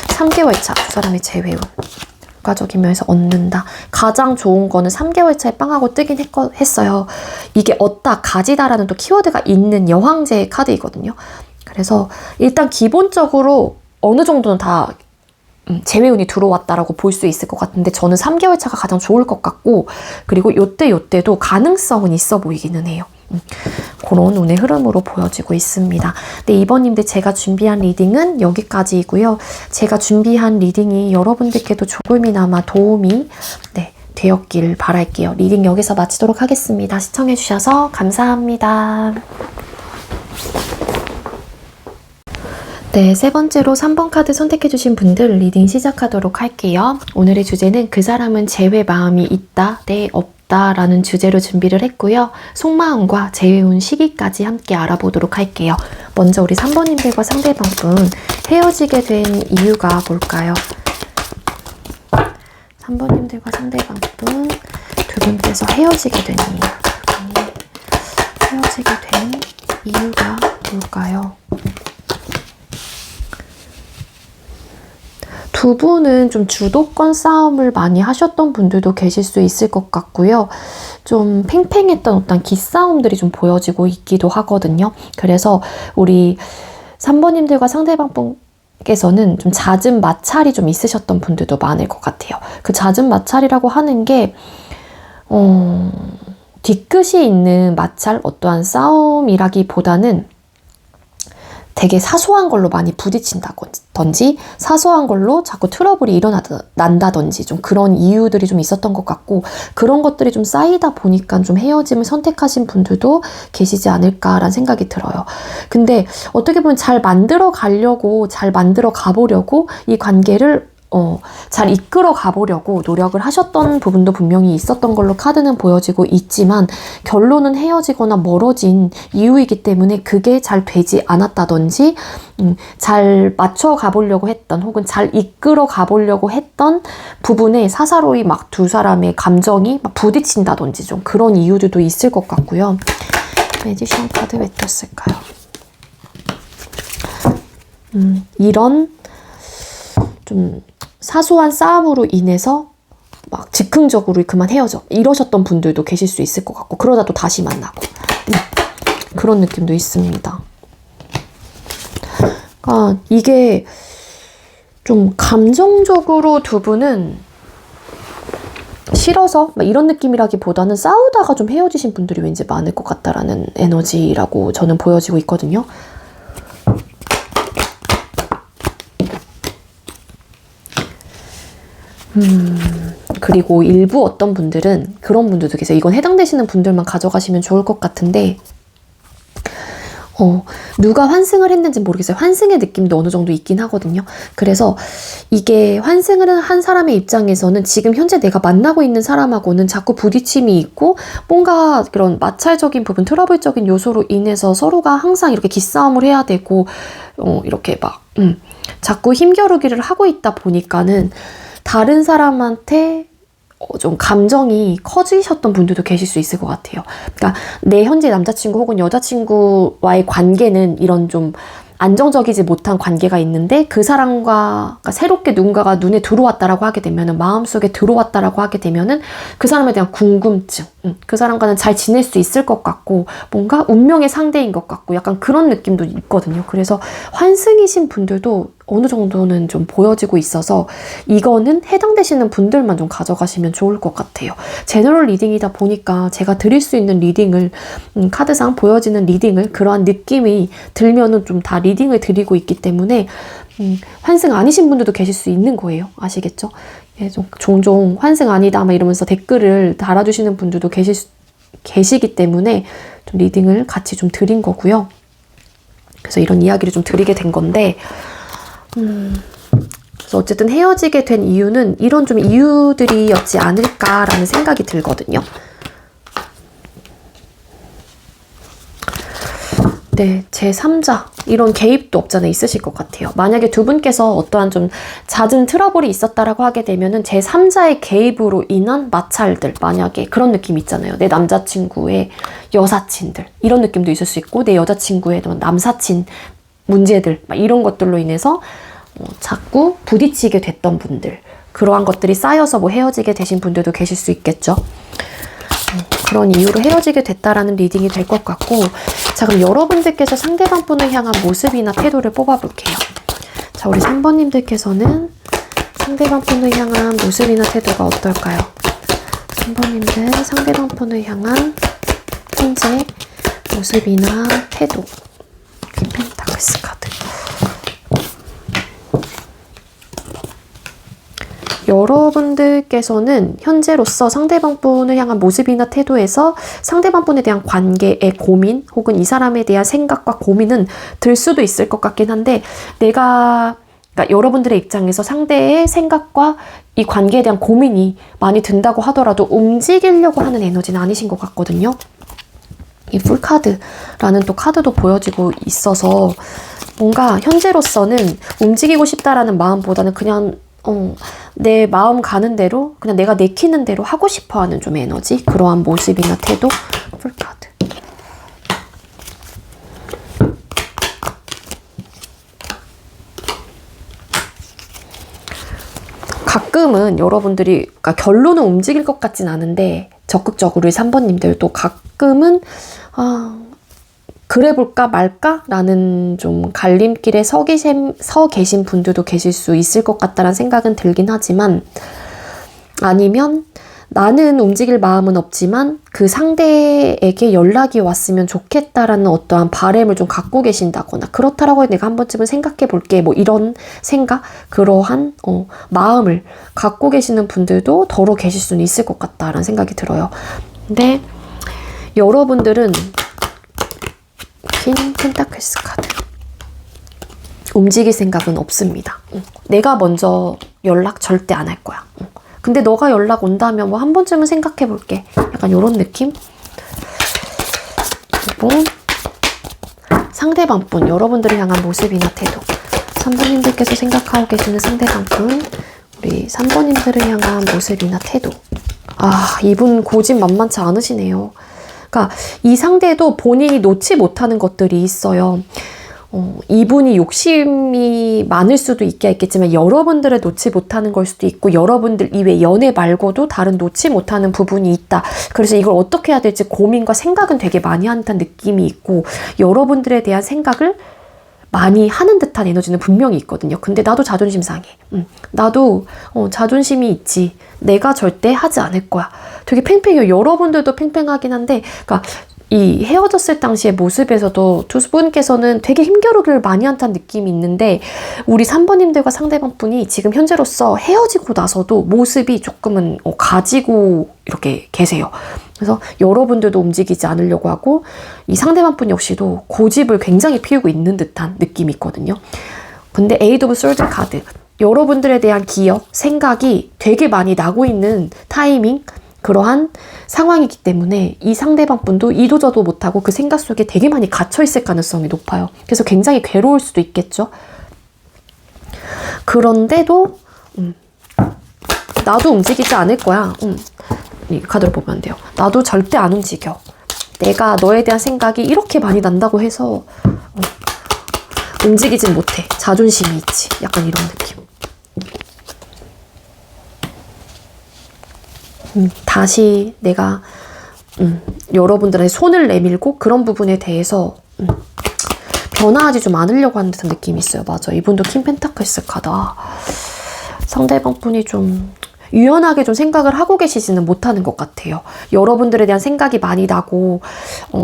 3개월 차, 두 사람의 재회운. 결과적인 면에서 얻는다. 가장 좋은 거는 3개월 차에 빵하고 뜨긴 했어요. 이게 얻다, 가지다라는 또 키워드가 있는 여황제의 카드이거든요. 그래서 일단 기본적으로 어느 정도는 다 재회운이 들어왔다라고 볼 수 있을 것 같은데, 저는 3개월 차가 가장 좋을 것 같고, 그리고 요때도 가능성은 있어 보이기는 해요. 그런 운의 흐름으로 보여지고 있습니다. 네, 이번님들 제가 준비한 리딩은 여기까지이고요. 제가 준비한 리딩이 여러분들께도 조금이나마 도움이 되었길 바랄게요. 리딩 여기서 마치도록 하겠습니다. 시청해주셔서 감사합니다. 네, 세 번째로 3번 카드 선택해주신 분들 리딩 시작하도록 할게요. 오늘의 주제는 그 사람은 재회 마음이 있다, 네, 없다 라는 주제로 준비를 했고요. 속마음과 재회운 시기까지 함께 알아보도록 할게요. 먼저 우리 3번님들과 상대방 분 헤어지게 된 이유가 뭘까요? 3번님들과 상대방 분 두 분께서 헤어지게 된 이유. 헤어지게 된 이유가 뭘까요? 두 분은 좀 주도권 싸움을 많이 하셨던 분들도 계실 수 있을 것 같고요. 좀 팽팽했던 어떤 기싸움들이 좀 보여지고 있기도 하거든요. 그래서 우리 3번님들과 상대방 분께서는 좀 잦은 마찰이 좀 있으셨던 분들도 많을 것 같아요. 그 잦은 마찰이라고 하는 게 뒤끝이 있는 마찰, 어떠한 싸움이라기보다는 되게 사소한 걸로 많이 부딪힌다든지 사소한 걸로 자꾸 트러블이 일어난다든지 좀 그런 이유들이 좀 있었던 것 같고, 그런 것들이 좀 쌓이다 보니까 좀 헤어짐을 선택하신 분들도 계시지 않을까라는 생각이 들어요. 근데 어떻게 보면 잘 만들어 가보려고 이 관계를 잘 이끌어 가보려고 노력을 하셨던 부분도 분명히 있었던 걸로 카드는 보여지고 있지만, 결론은 헤어지거나 멀어진 이유이기 때문에 그게 잘 되지 않았다든지 잘 맞춰 가보려고 했던 혹은 잘 이끌어 가보려고 했던 부분에 사사로이 막 두 사람의 감정이 막 부딪힌다든지 좀 그런 이유들도 있을 것 같고요. 매지션 카드 왜 떴을까요? 이런 좀 사소한 싸움으로 인해서 막 즉흥적으로 그만 헤어져 이러셨던 분들도 계실 수 있을 것 같고, 그러다 또 다시 만나고 그런 느낌도 있습니다. 그러니까 이게 좀 감정적으로 두 분은 싫어서 막 이런 느낌이라기보다는 싸우다가 좀 헤어지신 분들이 왠지 많을 것 같다라는 에너지라고 저는 보여지고 있거든요. 그리고 일부 어떤 분들은 그런 분들도 계세요. 이건 해당되시는 분들만 가져가시면 좋을 것 같은데, 누가 환승을 했는지 모르겠어요. 환승의 느낌도 어느 정도 있긴 하거든요. 그래서 이게 환승을 한 사람의 입장에서는 지금 현재 내가 만나고 있는 사람하고는 자꾸 부딪힘이 있고, 뭔가 그런 마찰적인 부분, 트러블적인 요소로 인해서 서로가 항상 이렇게 기싸움을 해야 되고, 이렇게 막 자꾸 힘겨루기를 하고 있다 보니까는 다른 사람한테 좀 감정이 커지셨던 분들도 계실 수 있을 것 같아요. 그러니까 내 현재 남자친구 혹은 여자친구와의 관계는 이런 좀 안정적이지 못한 관계가 있는데, 그 사람과 그러니까 새롭게 누군가가 눈에 들어왔다라고 하게 되면은, 마음속에 들어왔다라고 하게 되면은 그 사람에 대한 궁금증, 그 사람과는 잘 지낼 수 있을 것 같고 뭔가 운명의 상대인 것 같고 약간 그런 느낌도 있거든요. 그래서 환승이신 분들도 어느 정도는 좀 보여지고 있어서 이거는 해당되시는 분들만 좀 가져가시면 좋을 것 같아요. 제너럴 리딩이다 보니까 제가 드릴 수 있는 리딩을 카드상 보여지는 리딩을 그러한 느낌이 들면은 좀 다 리딩을 드리고 있기 때문에 환승 아니신 분들도 계실 수 있는 거예요. 아시겠죠? 예, 종종 환승 아니다 막 이러면서 댓글을 달아주시는 분들도 계시기 때문에 좀 리딩을 같이 좀 드린 거고요. 그래서 이런 이야기를 좀 드리게 된 건데, 그래서 어쨌든 헤어지게 된 이유는 이런 좀 이유들이었지 않을까라는 생각이 들거든요. 네, 제3자 이런 개입도 없잖아요. 있으실 것 같아요. 만약에 두 분께서 어떠한 좀 잦은 트러블이 있었다라고 하게 되면은 제3자의 개입으로 인한 마찰들, 만약에 그런 느낌 있잖아요. 내 남자친구의 여사친들 이런 느낌도 있을 수 있고, 내 여자친구의 남사친 문제들 막 이런 것들로 인해서 자꾸 부딪히게 됐던 분들, 그러한 것들이 쌓여서 뭐 헤어지게 되신 분들도 계실 수 있겠죠. 그런 이유로 헤어지게 됐다라는 리딩이 될 것 같고, 자, 그럼 여러분들께서 상대방 분을 향한 모습이나 태도를 뽑아볼게요. 자, 우리 3번님들께서는 상대방 분을 향한 모습이나 태도가 어떨까요? 3번님들 상대방 분을 향한 현재 모습이나 태도. 펜타클스 카드. 여러분들께서는 현재로서 상대방 분을 향한 모습이나 태도에서 상대방 분에 대한 관계의 고민 혹은 이 사람에 대한 생각과 고민은 들 수도 있을 것 같긴 한데, 그러니까 여러분들의 입장에서 상대의 생각과 이 관계에 대한 고민이 많이 든다고 하더라도 움직이려고 하는 에너지는 아니신 것 같거든요. 이 풀카드라는 또 카드도 보여지고 있어서 뭔가 현재로서는 움직이고 싶다라는 마음보다는 그냥 내 마음 가는 대로 그냥 내가 내키는 대로 하고 싶어하는 좀 에너지, 그러한 모습이나 태도. 풀카드. 가끔은 여러분들이, 그러니까 결론은 움직일 것 같진 않은데 적극적으로 3번님들도 가끔은 그래 볼까 말까? 라는 좀 갈림길에 서 계신 분들도 계실 수 있을 것 같다는 생각은 들긴 하지만, 아니면 나는 움직일 마음은 없지만 그 상대에게 연락이 왔으면 좋겠다라는 어떠한 바램을 좀 갖고 계신다거나 그렇다라고 내가 한 번쯤은 생각해 볼게 뭐 이런 생각 그러한 마음을 갖고 계시는 분들도 더러 계실 수는 있을 것 같다라는 생각이 들어요. 근데 여러분들은 퀸 펜타클스 카드 움직일 생각은 없습니다. 내가 먼저 연락 절대 안 할 거야. 근데 너가 연락 온다면 뭐 한 번쯤은 생각해 볼게. 약간 요런 느낌? 그리고 상대방 분, 여러분들을 향한 모습이나 태도. 3번님들께서 생각하고 계시는 상대방 분, 우리 3번님들을 향한 모습이나 태도. 아, 이분 고집 만만치 않으시네요. 그러니까 이 상대도 본인이 놓지 못하는 것들이 있어요. 이분이 욕심이 많을 수도 있겠지만 여러분들을 놓지 못하는 걸 수도 있고 여러분들 이외 연애 말고도 다른 놓지 못하는 부분이 있다. 그래서 이걸 어떻게 해야 될지 고민과 생각은 되게 많이 하는 듯한 느낌이 있고 여러분들에 대한 생각을 많이 하는 듯한 에너지는 분명히 있거든요. 근데 나도 자존심 상해. 나도 자존심이 있지. 내가 절대 하지 않을 거야. 되게 팽팽해요. 여러분들도 팽팽하긴 한데 그러니까 이 헤어졌을 당시의 모습에서도 두 분께서는 되게 힘겨루기를 많이 한다는 느낌이 있는데 우리 3번님들과 상대방 분이 지금 현재로서 헤어지고 나서도 모습이 조금은 가지고 이렇게 계세요. 그래서 여러분들도 움직이지 않으려고 하고 이 상대방 분 역시도 고집을 굉장히 피우고 있는 듯한 느낌이 있거든요. 근데 에이드 오브 솔드 카드 여러분들에 대한 기억, 생각이 되게 많이 나고 있는 타이밍 그러한 상황이기 때문에 이 상대방 분도 이도저도 못하고 그 생각 속에 되게 많이 갇혀있을 가능성이 높아요. 그래서 굉장히 괴로울 수도 있겠죠. 그런데도 나도 움직이지 않을 거야. 이 카드로 보면 안 돼요. 나도 절대 안 움직여. 내가 너에 대한 생각이 이렇게 많이 난다고 해서 움직이진 못해. 자존심이 있지. 약간 이런 느낌. 다시 내가 여러분들의 손을 내밀고 그런 부분에 대해서 변화하지 좀 않으려고 하는 듯한 느낌이 있어요. 맞아. 이분도 킹 펜타클스 카다. 상대방 분이 좀 유연하게 좀 생각을 하고 계시지는 못하는 것 같아요. 여러분들에 대한 생각이 많이 나고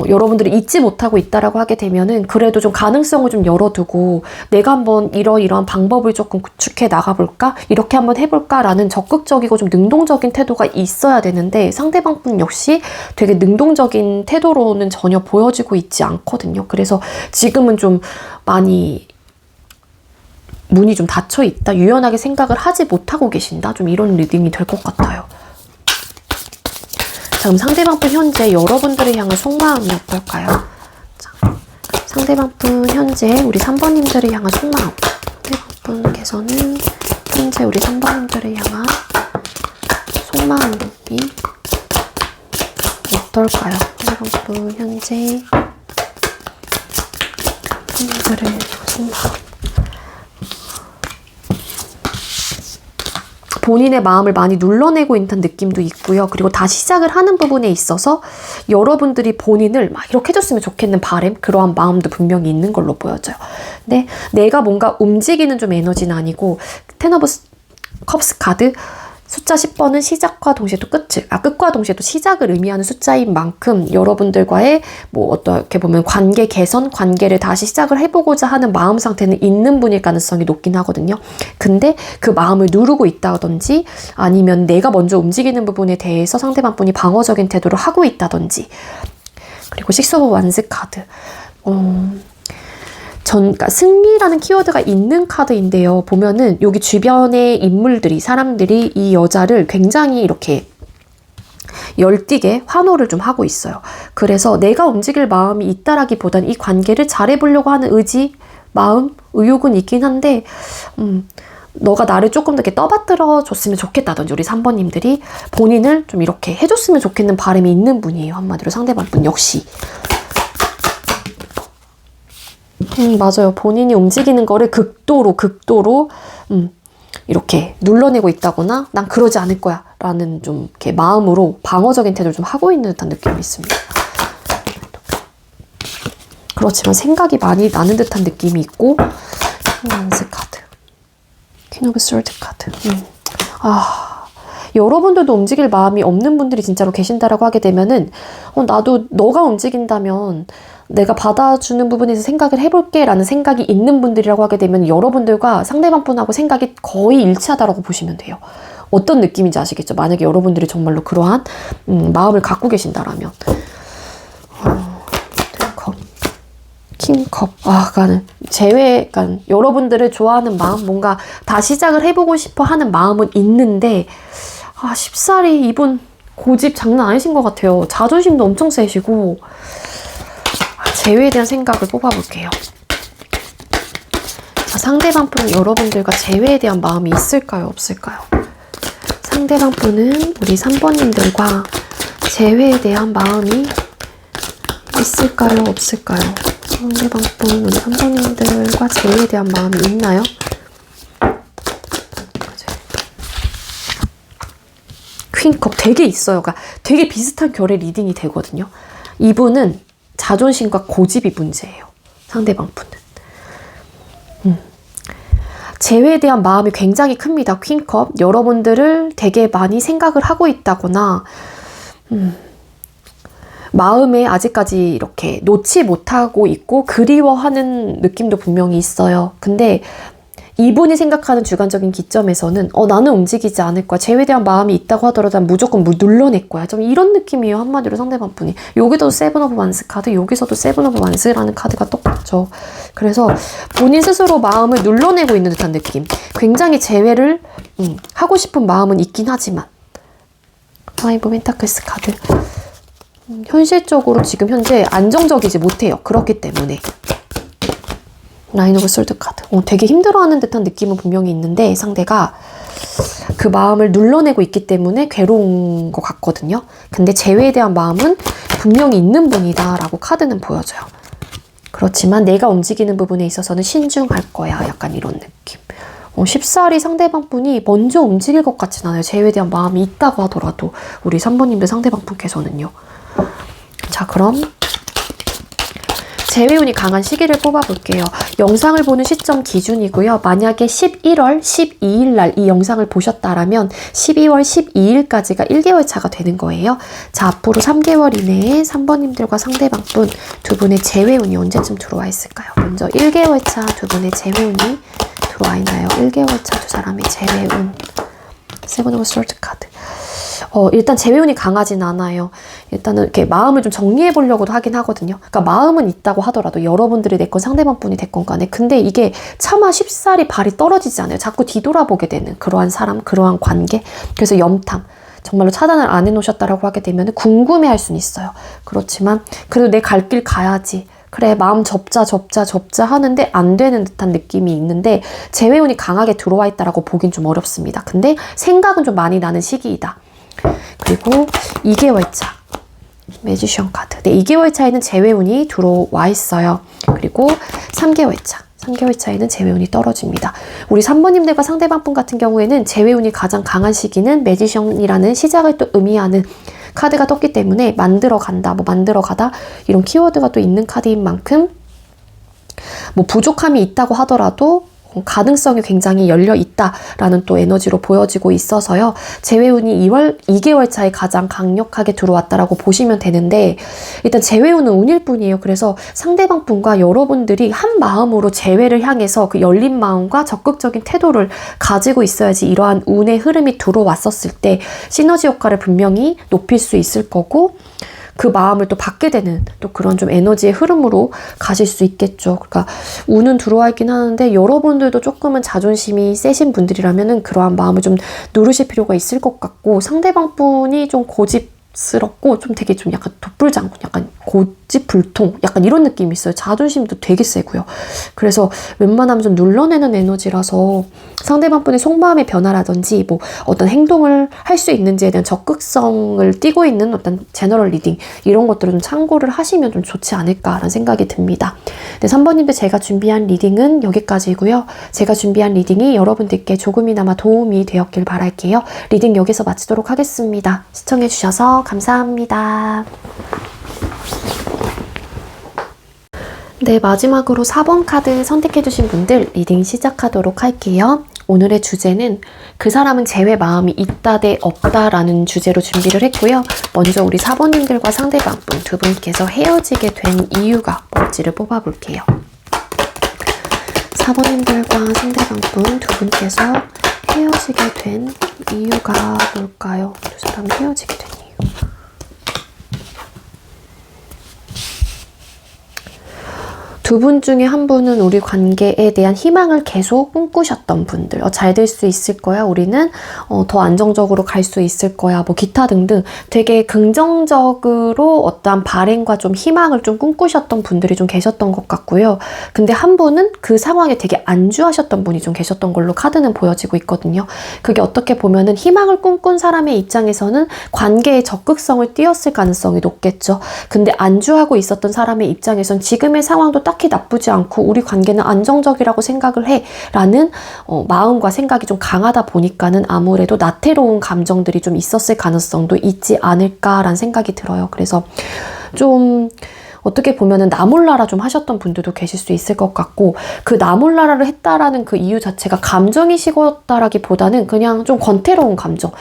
여러분들이 잊지 못하고 있다라고 하게 되면은 그래도 좀 가능성을 좀 열어두고 내가 한번 이러이러한 방법을 조금 구축해 나가볼까? 이렇게 한번 해볼까? 라는 적극적이고 좀 능동적인 태도가 있어야 되는데 상대방 분 역시 되게 능동적인 태도로는 전혀 보여지고 있지 않거든요. 그래서 지금은 좀 많이 문이 좀 닫혀 있다. 유연하게 생각을 하지 못하고 계신다. 좀 이런 리딩이 될 것 같아요. 자, 그럼 상대방 분 현재 여러분들을 향한 속마음이 어떨까요? 자, 상대방 분 현재 우리 3번님들을 향한 속마음. 상대방 분께서는 현재 우리 3번님들을 향한 속마음이 어떨까요? 상대방 분 현재 3번님들을 향한 속마음. 본인의 마음을 많이 눌러내고 있는 느낌도 있고요. 그리고 다시 시작을 하는 부분에 있어서 여러분들이 본인을 막 이렇게 해줬으면 좋겠는 바람, 그러한 마음도 분명히 있는 걸로 보여져요. 근데 내가 뭔가 움직이는 좀 에너지는 아니고 텐 오브 컵스 카드 숫자 10번은 시작과 동시에 또 끝과 동시에 또 시작을 의미하는 숫자인 만큼 여러분들과의 뭐 어떻게 보면 관계 개선, 관계를 다시 시작을 해보고자 하는 마음 상태는 있는 분일 가능성이 높긴 하거든요. 근데 그 마음을 누르고 있다든지 아니면 내가 먼저 움직이는 부분에 대해서 상대방 분이 방어적인 태도를 하고 있다든지 그리고 식스 오브 완즈 카드 그러니까 승리라는 키워드가 있는 카드인데요. 보면은 여기 주변의 인물들이, 사람들이 이 여자를 굉장히 이렇게 열띠게 환호를 좀 하고 있어요. 그래서 내가 움직일 마음이 있다라기보단 이 관계를 잘해보려고 하는 의지, 마음, 의욕은 있긴 한데 너가 나를 조금 더 이렇게 떠받들어 줬으면 좋겠다든지 우리 3번님들이 본인을 좀 이렇게 해줬으면 좋겠는 바람이 있는 분이에요. 한마디로 상대방 분 역시. 맞아요. 본인이 움직이는 거를 극도로 이렇게 눌러내고 있다거나 난 그러지 않을 거야 라는 좀 이렇게 마음으로 방어적인 태도를 좀 하고 있는 듯한 느낌이 있습니다. 그렇지만 생각이 많이 나는 듯한 느낌이 있고 퀸 카드, 퀸 오브 솔드 카드. 여러분들도 움직일 마음이 없는 분들이 진짜로 계신다라고 하게 되면은 나도 너가 움직인다면 내가 받아주는 부분에서 생각을 해볼게 라는 생각이 있는 분들이라고 하게 되면 여러분들과 상대방 분하고 생각이 거의 일치하다라고 보시면 돼요. 어떤 느낌인지 아시겠죠? 만약에 여러분들이 정말로 그러한 마음을 갖고 계신다라면. 킹컵. 그러니까 여러분들을 좋아하는 마음, 뭔가 다시 시작을 해보고 싶어 하는 마음은 있는데, 쉽사리 이분 고집 장난 아니신 것 같아요. 자존심도 엄청 세시고, 재회에 대한 생각을 뽑아볼게요. 자, 상대방 분은 여러분들과 재회에 대한 마음이 있을까요? 없을까요? 상대방 분은 우리 3번님들과 재회에 대한 마음이 있을까요? 없을까요? 상대방 분, 우리 3번님들과 재회에 대한 마음이 있나요? 퀸컵 되게 있어요. 그러니까 되게 비슷한 결의 리딩이 되거든요. 이분은 자존심과 고집이 문제예요. 상대방 분은. 재회에 대한 마음이 굉장히 큽니다. 퀸컵. 여러분들을 되게 많이 생각을 하고 있다거나 마음에 아직까지 이렇게 놓지 못하고 있고 그리워하는 느낌도 분명히 있어요. 근데 이분이 생각하는 주관적인 기점에서는 나는 움직이지 않을 거야. 재회에 대한 마음이 있다고 하더라도 난 무조건 눌러낼 거야. 좀 이런 느낌이에요. 한마디로 상대방 분이. 여기도 세븐 오브 완스 카드, 여기서도 세븐 오브 완스라는 카드가 똑같죠. 그래서 본인 스스로 마음을 눌러내고 있는 듯한 느낌. 굉장히 재회를 하고 싶은 마음은 있긴 하지만 파이브 펜타클스 카드. 현실적으로 지금 현재 안정적이지 못해요. 그렇기 때문에 라인 오브 솔드 카드. 되게 힘들어하는 듯한 느낌은 분명히 있는데 상대가 그 마음을 눌러내고 있기 때문에 괴로운 것 같거든요. 근데 재회에 대한 마음은 분명히 있는 분이다 라고 카드는 보여줘요. 그렇지만 내가 움직이는 부분에 있어서는 신중할 거야. 약간 이런 느낌. 쉽사리 상대방 분이 먼저 움직일 것 같진 않아요. 재회에 대한 마음이 있다고 하더라도 우리 3번님들 상대방 분께서는요. 자, 그럼 재회운이 강한 시기를 뽑아볼게요. 영상을 보는 시점 기준이고요. 만약에 11월 12일 날 이 영상을 보셨다라면 12월 12일까지가 1개월 차가 되는 거예요. 자, 앞으로 3개월 이내에 3번님들과 상대방 분 두 분의 재회운이 언제쯤 들어와 있을까요? 먼저 1개월 차 두 분의 재회운이 들어와 있나요? 1개월 차 두 사람의 재회운. 세븐 오브 솔트 카드. 일단 재회운이 강하진 않아요. 일단은 이렇게 마음을 좀 정리해 보려고도 하긴 하거든요. 그러니까 마음은 있다고 하더라도 여러분들이 됐건 상대방 분이 됐건 간에 근데 이게 차마 쉽사리 발이 떨어지지 않아요. 자꾸 뒤돌아보게 되는 그러한 사람, 그러한 관계. 그래서 염탐. 정말로 차단을 안 해놓으셨다라고 하게 되면 궁금해할 수는 있어요. 그렇지만 그래도 내 갈 길 가야지. 그래, 마음 접자 하는데 안 되는 듯한 느낌이 있는데 재회운이 강하게 들어와 있다라고 보긴 좀 어렵습니다. 근데 생각은 좀 많이 나는 시기이다. 그리고 2개월 차 매지션 카드. 네, 2개월 차에는 재회운이 들어와 있어요. 그리고 3개월 차. 3개월 차에는 재회운이 떨어집니다. 우리 3번님들과 상대방 분 같은 경우에는 재회운이 가장 강한 시기는 매지션이라는 시작을 또 의미하는 카드가 떴기 때문에 만들어 간다, 만들어 가다 이런 키워드가 또 있는 카드인 만큼 부족함이 있다고 하더라도 가능성이 굉장히 열려 있다라는 또 에너지로 보여지고 있어서요. 재회운이 2개월 차에 가장 강력하게 들어왔다라고 보시면 되는데 일단 재회운은 운일 뿐이에요. 그래서 상대방 분과 여러분들이 한 마음으로 재회를 향해서 그 열린 마음과 적극적인 태도를 가지고 있어야지 이러한 운의 흐름이 들어왔었을 때 시너지 효과를 분명히 높일 수 있을 거고 그 마음을 또 받게 되는 또 그런 좀 에너지의 흐름으로 가실 수 있겠죠. 그러니까 운은 들어와 있긴 하는데 여러분들도 조금은 자존심이 세신 분들이라면은 그러한 마음을 좀 누르실 필요가 있을 것 같고 상대방 분이 좀 고집스럽고 좀 되게 좀 약간 독불장군, 약간 고집불통 약간 이런 느낌이 있어요. 자존심도 되게 세고요. 그래서 웬만하면 좀 눌러내는 에너지라서 상대방 분의 속마음의 변화라든지 어떤 행동을 할 수 있는지에 대한 적극성을 띠고 있는 어떤 제너럴 리딩 이런 것들을 좀 참고를 하시면 좀 좋지 않을까라는 생각이 듭니다. 네, 3번님들 제가 준비한 리딩은 여기까지고요. 제가 준비한 리딩이 여러분들께 조금이나마 도움이 되었길 바랄게요. 리딩 여기서 마치도록 하겠습니다. 시청해주셔서 감사합니다. 네, 마지막으로 4번 카드 선택해주신 분들 리딩 시작하도록 할게요. 오늘의 주제는 그 사람은 제외 마음이 있다 대 없다라는 주제로 준비를 했고요. 먼저 우리 사모님들과 상대방분 두 분께서 헤어지게 된 이유가 뭘지를 뽑아볼게요. 사모님들과 상대방분 두 분께서 헤어지게 된 이유가 뭘까요? 두 사람이 헤어지게 된 이유. 두 분 중에 한 분은 우리 관계에 대한 희망을 계속 꿈꾸셨던 분들. 잘 될 수 있을 거야. 우리는 더 안정적으로 갈 수 있을 거야. 뭐 기타 등등 되게 긍정적으로 어떠한 바램과 좀 희망을 좀 꿈꾸셨던 분들이 좀 계셨던 것 같고요. 근데 한 분은 그 상황에 되게 안주하셨던 분이 좀 계셨던 걸로 카드는 보여지고 있거든요. 그게 어떻게 보면은 희망을 꿈꾼 사람의 입장에서는 관계의 적극성을 띄었을 가능성이 높겠죠. 근데 안주하고 있었던 사람의 입장에선 지금의 상황도 딱히 나쁘지 않고 우리 관계는 안정적이라고 생각을 해 라는 마음과 생각이 좀 강하다 보니까는 아무래도 나태로운 감정들이 좀 있었을 가능성도 있지 않을까라는 생각이 들어요. 그래서 좀 어떻게 보면은 나 몰라라 좀 하셨던 분들도 계실 수 있을 것 같고, 그 나 몰라라를 했다라는 그 이유 자체가 감정이 식었다라기보다는 그냥 좀 권태로운 감정,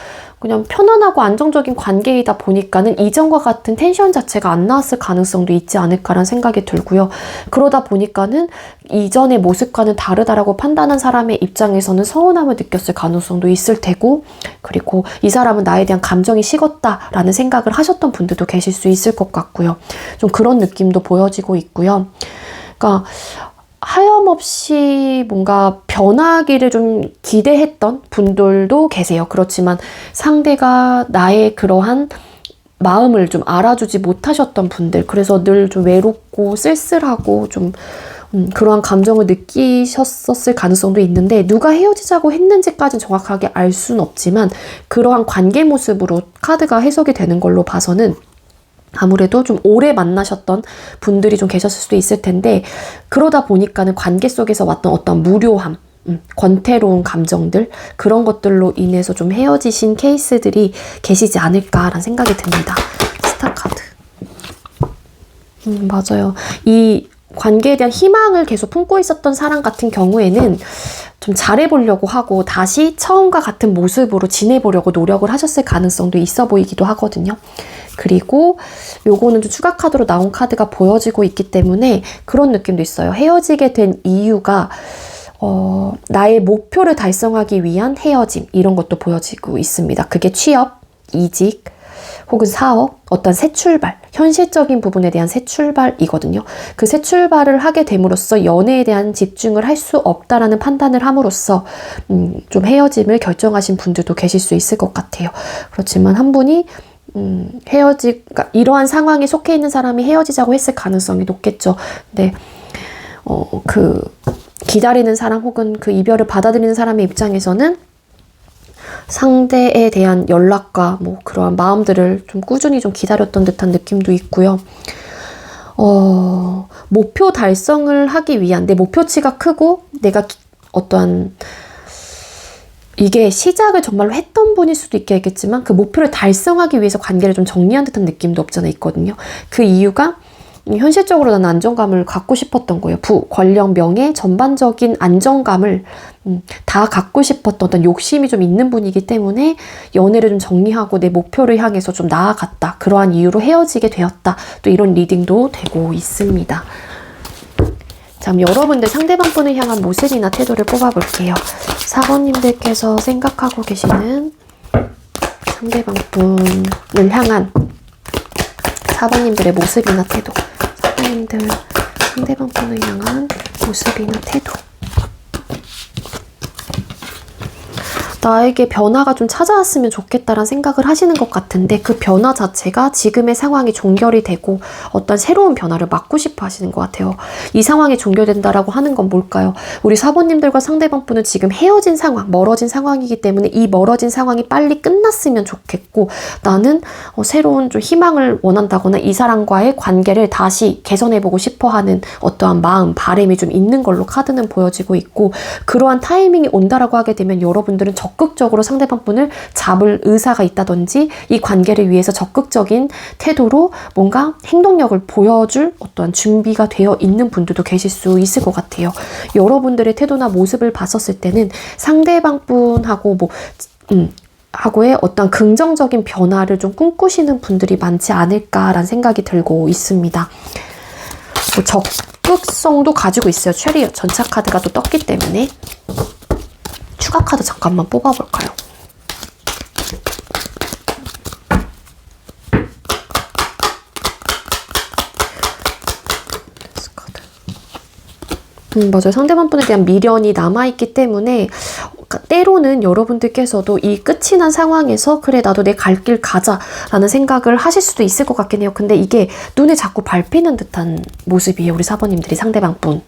그냥 편안하고 안정적인 관계이다 보니까는 이전과 같은 텐션 자체가 안 나왔을 가능성도 있지 않을까라는 생각이 들고요. 그러다 보니까는 이전의 모습과는 다르다라고 판단한 사람의 입장에서는 서운함을 느꼈을 가능성도 있을 테고, 그리고 이 사람은 나에 대한 감정이 식었다라는 생각을 하셨던 분들도 계실 수 있을 것 같고요. 좀 그런 느낌도 보여지고 있고요. 그러니까 하염없이 뭔가 변하기를 좀 기대했던 분들도 계세요. 그렇지만 상대가 나의 그러한 마음을 좀 알아주지 못하셨던 분들, 그래서 늘 좀 외롭고 쓸쓸하고 좀 그러한 감정을 느끼셨었을 가능성도 있는데, 누가 헤어지자고 했는지까지는 정확하게 알 수는 없지만 그러한 관계 모습으로 카드가 해석이 되는 걸로 봐서는 아무래도 좀 오래 만나셨던 분들이 좀 계셨을 수도 있을 텐데, 그러다 보니까는 관계 속에서 왔던 어떤 무료함, 권태로운 감정들, 그런 것들로 인해서 좀 헤어지신 케이스들이 계시지 않을까라는 생각이 듭니다. 스타 카드. 맞아요. 이 관계에 대한 희망을 계속 품고 있었던 사람 같은 경우에는 좀 잘해보려고 하고 다시 처음과 같은 모습으로 지내보려고 노력을 하셨을 가능성도 있어 보이기도 하거든요. 그리고 요거는 좀 추가 카드로 나온 카드가 보여지고 있기 때문에 그런 느낌도 있어요. 헤어지게 된 이유가 나의 목표를 달성하기 위한 헤어짐, 이런 것도 보여지고 있습니다. 그게 취업, 이직, 혹은 사업, 어떤 새 출발, 현실적인 부분에 대한 새 출발이거든요. 그 새 출발을 하게 됨으로써 연애에 대한 집중을 할 수 없다라는 판단을 함으로써 좀 헤어짐을 결정하신 분들도 계실 수 있을 것 같아요. 그렇지만 한 분이 그러니까 이러한 상황에 속해 있는 사람이 헤어지자고 했을 가능성이 높겠죠. 근데 그 기다리는 사람 혹은 그 이별을 받아들이는 사람의 입장에서는 상대에 대한 연락과 뭐 그러한 마음들을 좀 꾸준히 좀 기다렸던 듯한 느낌도 있고요. 목표 달성을 하기 위한, 내 목표치가 크고 내가 어떠한 이게 시작을 정말로 했던 분일 수도 있겠지만 그 목표를 달성하기 위해서 관계를 좀 정리한 듯한 느낌도 없잖아 있거든요. 그 이유가 현실적으로 나는 안정감을 갖고 싶었던 거예요. 권력, 명예, 전반적인 안정감을 다 갖고 싶었던 어떤 욕심이 좀 있는 분이기 때문에 연애를 좀 정리하고 내 목표를 향해서 좀 나아갔다. 그러한 이유로 헤어지게 되었다. 또 이런 리딩도 되고 있습니다. 자, 여러분들 상대방 분을 향한 모습이나 태도를 뽑아볼게요. 사모님들께서 생각하고 계시는 상대방 분을 향한 사모님들의 모습이나 태도, 사모님들 상대방 분을 향한 모습이나 태도. 나에게 변화가 좀 찾아왔으면 좋겠다라는 생각을 하시는 것 같은데, 그 변화 자체가 지금의 상황이 종결이 되고 어떤 새로운 변화를 막고 싶어 하시는 것 같아요. 이 상황이 종결된다라고 하는 건 뭘까요? 우리 사모님들과 상대방 분은 지금 헤어진 상황, 멀어진 상황이기 때문에 이 멀어진 상황이 빨리 끝났으면 좋겠고, 나는 새로운 좀 희망을 원한다거나 이 사람과의 관계를 다시 개선해보고 싶어 싶어 하는 어떠한 마음, 바람이 좀 있는 걸로 카드는 보여지고 있고, 그러한 타이밍이 온다라고 하게 되면 여러분들은 적극적으로 상대방 분을 잡을 의사가 있다든지 이 관계를 위해서 적극적인 태도로 뭔가 행동력을 보여줄 어떠한 준비가 되어 있는 분들도 계실 수 있을 것 같아요. 여러분들의 태도나 모습을 봤었을 때는 상대방 분하고 하고의 어떤 긍정적인 변화를 좀 꿈꾸시는 분들이 많지 않을까라는 생각이 들고 있습니다. 적극성도 가지고 있어요. 체리엇 전차 카드가 또 떴기 때문에. 추가 카드 잠깐만 뽑아볼까요? 맞아요. 상대방 분에 대한 미련이 남아있기 때문에 때로는 여러분들께서도 이 끝이 난 상황에서 그래 나도 내 갈 길 가자 라는 생각을 하실 수도 있을 것 같긴 해요. 근데 이게 눈에 자꾸 밟히는 듯한 모습이에요. 우리 사번님들이 상대방 분.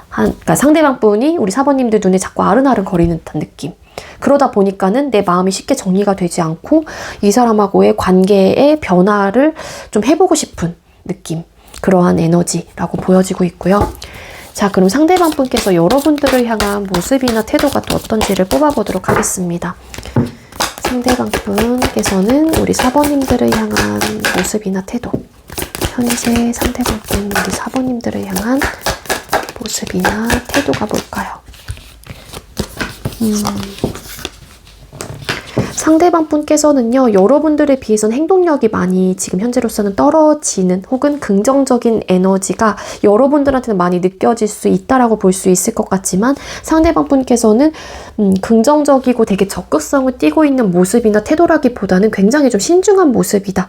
그러니까 상대방 분이 우리 사번님들 눈에 자꾸 아른아른 거리는 듯한 느낌. 그러다 보니까는 내 마음이 쉽게 정리가 되지 않고 이 사람하고의 관계의 변화를 좀 해보고 싶은 느낌. 그러한 에너지라고 보여지고 있고요. 자, 그럼 상대방 분께서 여러분들을 향한 모습이나 태도가 또 어떤지를 뽑아보도록 하겠습니다. 상대방 분께서는 우리 사번님들을 향한 모습이나 태도. 현재 상대방 분, 우리 사번님들을 향한 모습이나 태도가 뭘까요? 상대방 분께서는요, 여러분들에 비해서는 행동력이 많이 지금 현재로서는 떨어지는 혹은 긍정적인 에너지가 여러분들한테는 많이 느껴질 수 있다라고 볼 수 있을 것 같지만 상대방 분께서는 긍정적이고 되게 적극성을 띠고 있는 모습이나 태도라기보다는 굉장히 좀 신중한 모습이다.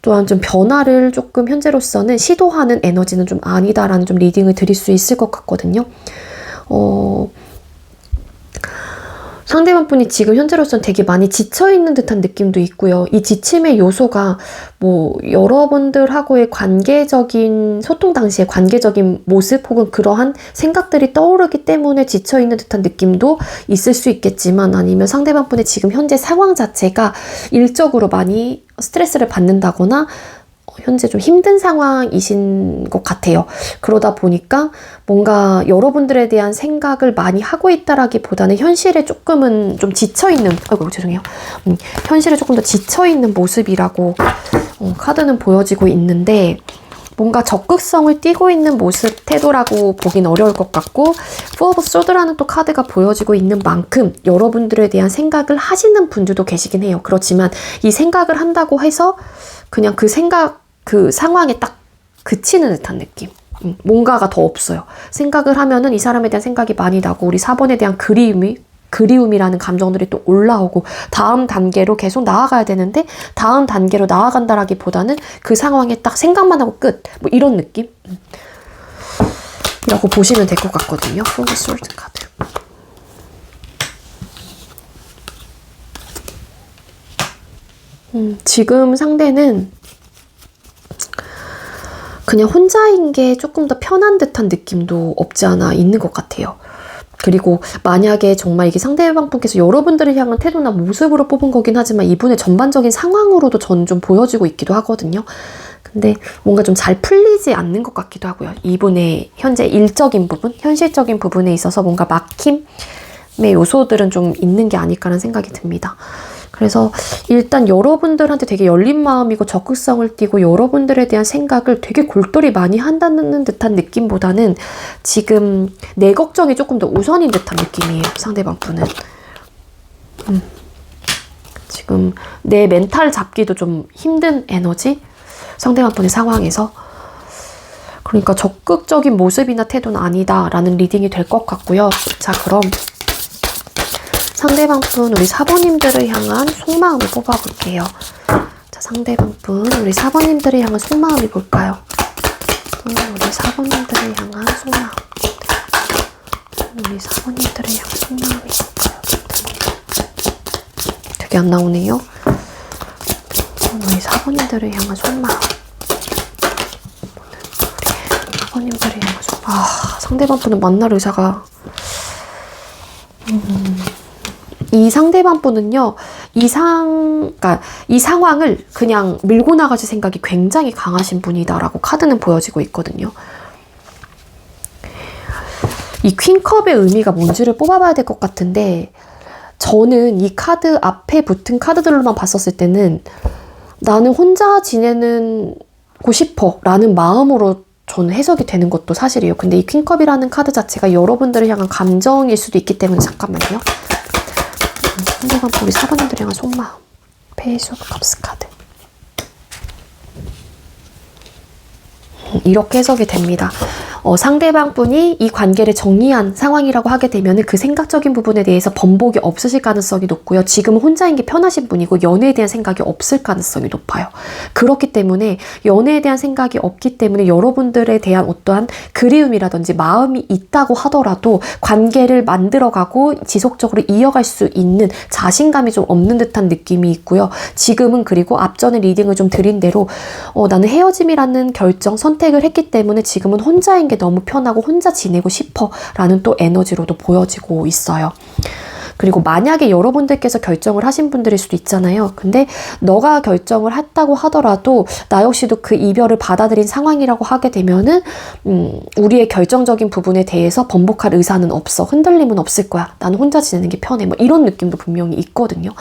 또한 좀 변화를 조금 현재로서는 시도하는 에너지는 좀 아니다라는 좀 리딩을 드릴 수 있을 것 같거든요. 상대방 분이 지금 현재로서는 되게 많이 지쳐있는 듯한 느낌도 있고요. 이 지침의 요소가 여러분들하고의 관계적인 소통 당시에 관계적인 모습 혹은 그러한 생각들이 떠오르기 때문에 지쳐있는 듯한 느낌도 있을 수 있겠지만, 아니면 상대방 분의 지금 현재 상황 자체가 일적으로 많이 스트레스를 받는다거나 현재 좀 힘든 상황이신 것 같아요. 그러다 보니까 뭔가 여러분들에 대한 생각을 많이 하고 있다라기보다는 현실에 조금은 좀 지쳐있는, 죄송해요. 현실에 조금 더 지쳐있는 모습이라고 카드는 보여지고 있는데, 뭔가 적극성을 띠고 있는 모습, 태도라고 보긴 어려울 것 같고, 포 오브 소드라는 또 카드가 보여지고 있는 만큼 여러분들에 대한 생각을 하시는 분들도 계시긴 해요. 그렇지만 이 생각을 한다고 해서 그냥 그 상황에 딱 그치는 듯한 느낌. 뭔가가 더 없어요. 생각을 하면은 이 사람에 대한 생각이 많이 나고 우리 4번에 대한 그리움이라는 감정들이 또 올라오고 다음 단계로 계속 나아가야 되는데 다음 단계로 나아간다라기보다는 그 상황에 딱 생각만 하고 끝. 이런 느낌? 이라고 보시면 될 것 같거든요. Four of Swords 카드. 지금 상대는 그냥 혼자인 게 조금 더 편한 듯한 느낌도 없지 않아 있는 것 같아요. 그리고 만약에 정말 이게 상대방 분께서 여러분들을 향한 태도나 모습으로 뽑은 거긴 하지만 이분의 전반적인 상황으로도 저는 좀 보여지고 있기도 하거든요. 근데 뭔가 좀 잘 풀리지 않는 것 같기도 하고요. 이분의 현재 일적인 부분, 현실적인 부분에 있어서 뭔가 막힘의 요소들은 좀 있는 게 아닐까라는 생각이 듭니다. 그래서 일단 여러분들한테 되게 열린 마음이고 적극성을 띠고 여러분들에 대한 생각을 되게 골똘히 많이 한다는 듯한 느낌보다는 지금 내 걱정이 조금 더 우선인 듯한 느낌이에요. 상대방 분은. 지금 내 멘탈 잡기도 좀 힘든 에너지? 상대방 분의 상황에서. 그러니까 적극적인 모습이나 태도는 아니다라는 리딩이 될 것 같고요. 자, 그럼 상대방 분, 우리 사번님들을 향한 속마음을 뽑아볼게요. 자, 상대방 분, 우리 사번님들을 향한 속마음이 뭘까요? 우리 사번님들을 향한 속마음. 우리 사번님들을 향한 속마음이 뭘까요? 되게 안 나오네요. 우리 사번님들을 향한 속마음. 우리 사번님들을 향한 속마음. 상대방 분은 만날 의사가 이 상대방 분은요, 이 상황을 그냥 밀고 나가실 생각이 굉장히 강하신 분이다라고 카드는 보여지고 있거든요. 이 퀸컵의 의미가 뭔지를 뽑아봐야 될 것 같은데, 저는 이 카드 앞에 붙은 카드들로만 봤었을 때는 나는 혼자 지내고 싶어 라는 마음으로 저는 해석이 되는 것도 사실이에요. 근데 이 퀸컵이라는 카드 자체가 여러분들을 향한 감정일 수도 있기 때문에, 잠깐만요. 상대방 우리 사관님들을 향한 속마음. 페이스 오브 컵스 카드. 이렇게 해석이 됩니다. 상대방 분이 이 관계를 정리한 상황이라고 하게 되면 그 생각적인 부분에 대해서 번복이 없으실 가능성이 높고요. 지금 혼자인 게 편하신 분이고 연애에 대한 생각이 없을 가능성이 높아요. 그렇기 때문에 연애에 대한 생각이 없기 때문에 여러분들에 대한 어떠한 그리움이라든지 마음이 있다고 하더라도 관계를 만들어가고 지속적으로 이어갈 수 있는 자신감이 좀 없는 듯한 느낌이 있고요. 지금은 그리고 앞전에 리딩을 좀 드린 대로 나는 헤어짐이라는 결정, 선택을 했기 때문에 지금은 혼자인 게 너무 편하고 혼자 지내고 싶어 라는 또 에너지로도 보여지고 있어요. 그리고 만약에 여러분들께서 결정을 하신 분들일 수도 있잖아요. 근데 너가 결정을 했다고 하더라도 나 역시도 그 이별을 받아들인 상황이라고 하게 되면은 우리의 결정적인 부분에 대해서 번복할 의사는 없어. 흔들림은 없을 거야. 나는 혼자 지내는 게 편해. 뭐 이런 느낌도 분명히 있거든요.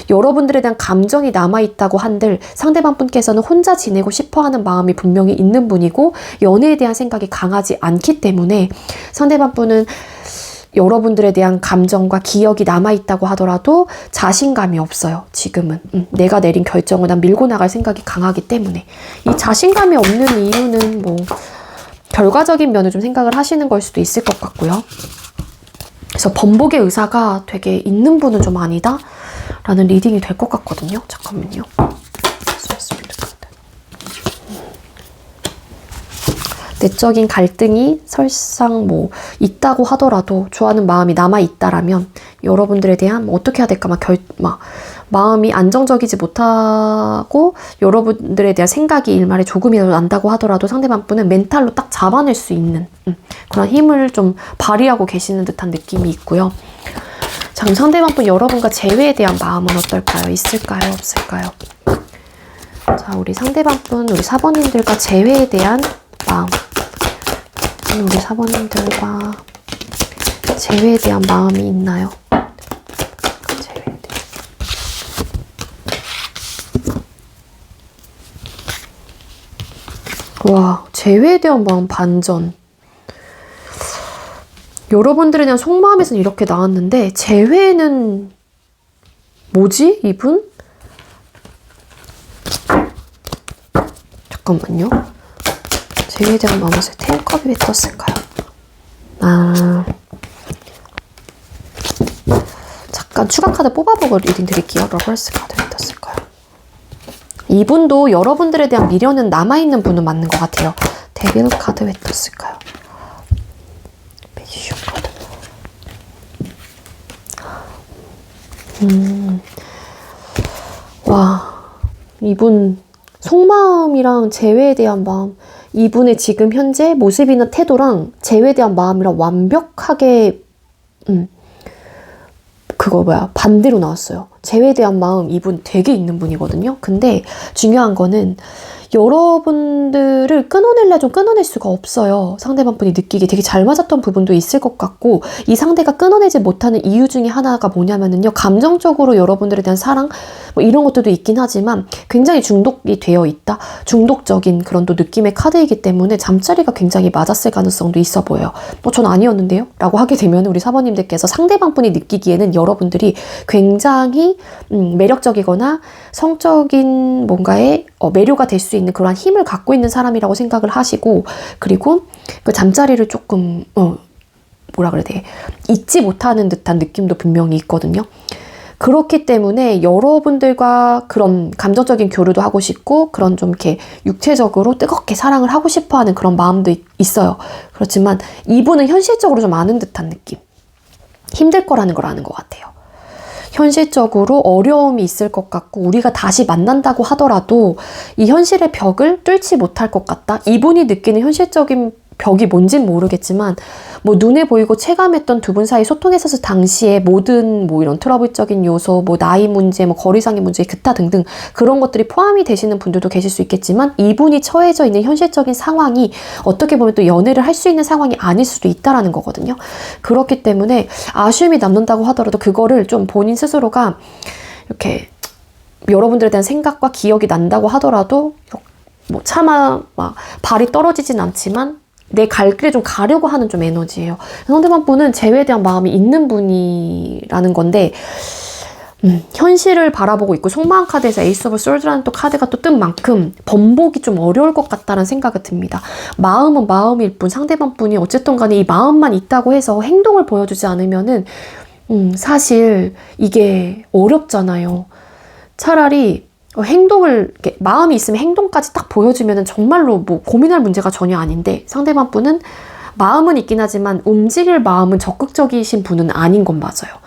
여러분들에 대한 감정이 남아있다고 한들 상대방 분께서는 혼자 지내고 싶어하는 마음이 분명히 있는 분이고 연애에 대한 생각이 강하지 않기 때문에 상대방 분은 여러분들에 대한 감정과 기억이 남아있다고 하더라도 자신감이 없어요. 지금은. 내가 내린 결정을 난 밀고 나갈 생각이 강하기 때문에. 이 자신감이 없는 이유는 뭐 결과적인 면을 좀 생각을 하시는 걸 수도 있을 것 같고요. 그래서 번복의 의사가 되게 있는 분은 좀 아니다 라는 리딩이 될 것 같거든요. 잠깐만요. 내적인 갈등이 설상 뭐 있다고 하더라도 좋아하는 마음이 남아있다라면 여러분들에 대한 뭐 어떻게 해야 될까 마음이 안정적이지 못하고 여러분들에 대한 생각이 일말에 조금이라도 난다고 하더라도 상대방 분은 멘탈로 딱 잡아낼 수 있는 그런 힘을 좀 발휘하고 계시는 듯한 느낌이 있고요. 자, 그럼 상대방 분 여러분과 재회에 대한 마음은 어떨까요? 있을까요? 없을까요? 자, 우리 상대방 분, 우리 사번님들과 재회에 대한 마음. 우리 사번님들과 재회에 대한 마음이 있나요? 재회에 대한. 와, 재회에 대한 마음 반전. 여러분들에 대한 속마음에서는 이렇게 나왔는데 재회는 뭐지? 이분? 잠깐만요. 재회에 대한 마음에서 10컵이 왜 떴을까요? 잠깐 추가 카드 뽑아보고 리딩 드릴게요. 러버스 카드 왜 떴을까요? 이분도 여러분들에 대한 미련은 남아있는 분은 맞는 것 같아요. 데빌 카드 왜 떴을까요? 매지션 카드. 와, 이분 속마음이랑 재회에 대한 마음, 이분의 지금 현재 모습이나 태도랑 재회에 대한 마음이랑 완벽하게 반대로 나왔어요. 재회에 대한 마음 이분 되게 있는 분이거든요. 근데 중요한 거는 여러분들을 끊어낼래 좀 끊어낼 수가 없어요. 상대방 분이 느끼기에 되게 잘 맞았던 부분도 있을 것 같고 이 상대가 끊어내지 못하는 이유 중에 하나가 뭐냐면은요. 감정적으로 여러분들에 대한 사랑 뭐 이런 것들도 있긴 하지만 굉장히 중독이 되어 있다. 중독적인 그런 또 느낌의 카드이기 때문에 잠자리가 굉장히 맞았을 가능성도 있어 보여요. 전 아니었는데요? 라고 하게 되면 우리 사모님들께서 상대방 분이 느끼기에는 여러분들이 굉장히 매력적이거나 성적인 뭔가에 매료가 될 수 있는 그러한 힘을 갖고 있는 사람이라고 생각을 하시고 그리고 그 잠자리를 조금 잊지 못하는 듯한 느낌도 분명히 있거든요. 그렇기 때문에 여러분들과 그런 감정적인 교류도 하고 싶고 그런 좀 이렇게 육체적으로 뜨겁게 사랑을 하고 싶어하는 그런 마음도 있어요. 그렇지만 이분은 현실적으로 좀 아는 듯한 느낌. 힘들 거라는 걸 아는 것 같아요. 현실적으로 어려움이 있을 것 같고 우리가 다시 만난다고 하더라도 이 현실의 벽을 뚫지 못할 것 같다. 이분이 느끼는 현실적인 벽이 뭔진 모르겠지만 뭐 눈에 보이고 체감했던 두 분 사이 소통에 있어서 당시에 모든 뭐 이런 트러블적인 요소, 뭐 나이 문제, 뭐 거리상의 문제, 기타 등등 그런 것들이 포함이 되시는 분들도 계실 수 있겠지만 이분이 처해져 있는 현실적인 상황이 어떻게 보면 또 연애를 할 수 있는 상황이 아닐 수도 있다라는 거거든요. 그렇기 때문에 아쉬움이 남는다고 하더라도 그거를 좀 본인 스스로가 이렇게 여러분들에 대한 생각과 기억이 난다고 하더라도 뭐 차마 막 발이 떨어지진 않지만 내 갈 길에 좀 가려고 하는 좀 에너지예요. 상대방 분은 재회에 대한 마음이 있는 분이라는 건데 현실을 바라보고 있고 속마음 카드에서 에이스 오브 솔드라는 또 카드가 또 뜬 만큼 번복이 좀 어려울 것 같다는 생각이 듭니다. 마음은 마음일 뿐 상대방 분이 어쨌든 간에 이 마음만 있다고 해서 행동을 보여주지 않으면은 사실 이게 어렵잖아요. 차라리 행동을 마음이 있으면 행동까지 딱 보여주면 정말로 뭐 고민할 문제가 전혀 아닌데 상대방 분은 마음은 있긴 하지만 움직일 마음은 적극적이신 분은 아닌 건 맞아요.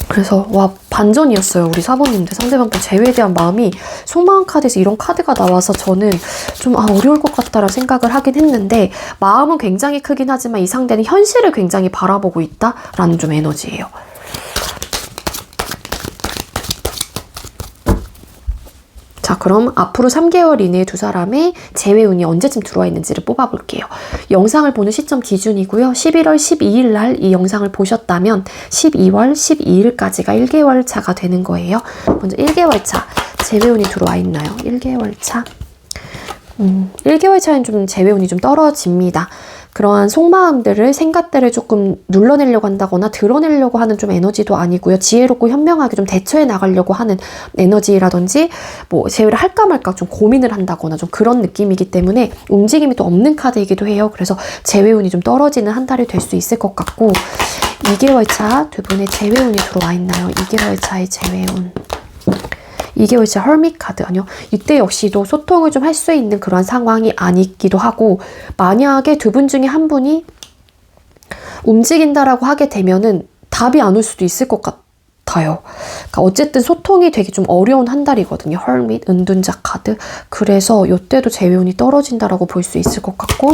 그래서 와 반전이었어요. 우리 사모님들 상대방 분 재회에 대한 마음이 속마음 카드에서 이런 카드가 나와서 저는 좀 어려울 것 같다라는 생각을 하긴 했는데 마음은 굉장히 크긴 하지만 이 상대는 현실을 굉장히 바라보고 있다라는 좀 에너지예요. 자, 그럼 앞으로 3개월 이내에 두 사람의 재회운이 언제쯤 들어와 있는지를 뽑아볼게요. 영상을 보는 시점 기준이고요. 11월 12일 날 이 영상을 보셨다면 12월 12일까지가 1개월 차가 되는 거예요. 먼저 1개월 차 재회운이 들어와 있나요? 1개월 차. 1개월 차엔 좀 재회운이 좀 떨어집니다. 그러한 속마음들을, 생각들을 조금 눌러내려고 한다거나 드러내려고 하는 좀 에너지도 아니고요. 지혜롭고 현명하게 좀 대처해 나가려고 하는 에너지라든지 뭐 재회를 할까 말까 좀 고민을 한다거나 좀 그런 느낌이기 때문에 움직임이 또 없는 카드이기도 해요. 그래서 재회운이 좀 떨어지는 한 달이 될 수 있을 것 같고 2개월 차 두 분의 재회운이 들어와 있나요? 2개월 차의 재회운. 2개월 차 헐밋 카드 아니요. 이때 역시도 소통을 좀 할 수 있는 그런 상황이 아니기도 하고 만약에 두 분 중에 한 분이 움직인다라고 하게 되면은 답이 안 올 수도 있을 것 같아요. 그러니까 어쨌든 소통이 되게 좀 어려운 한 달이거든요. 헐밋, 은둔자 카드. 그래서 이때도 재회운이 떨어진다라고 볼 수 있을 것 같고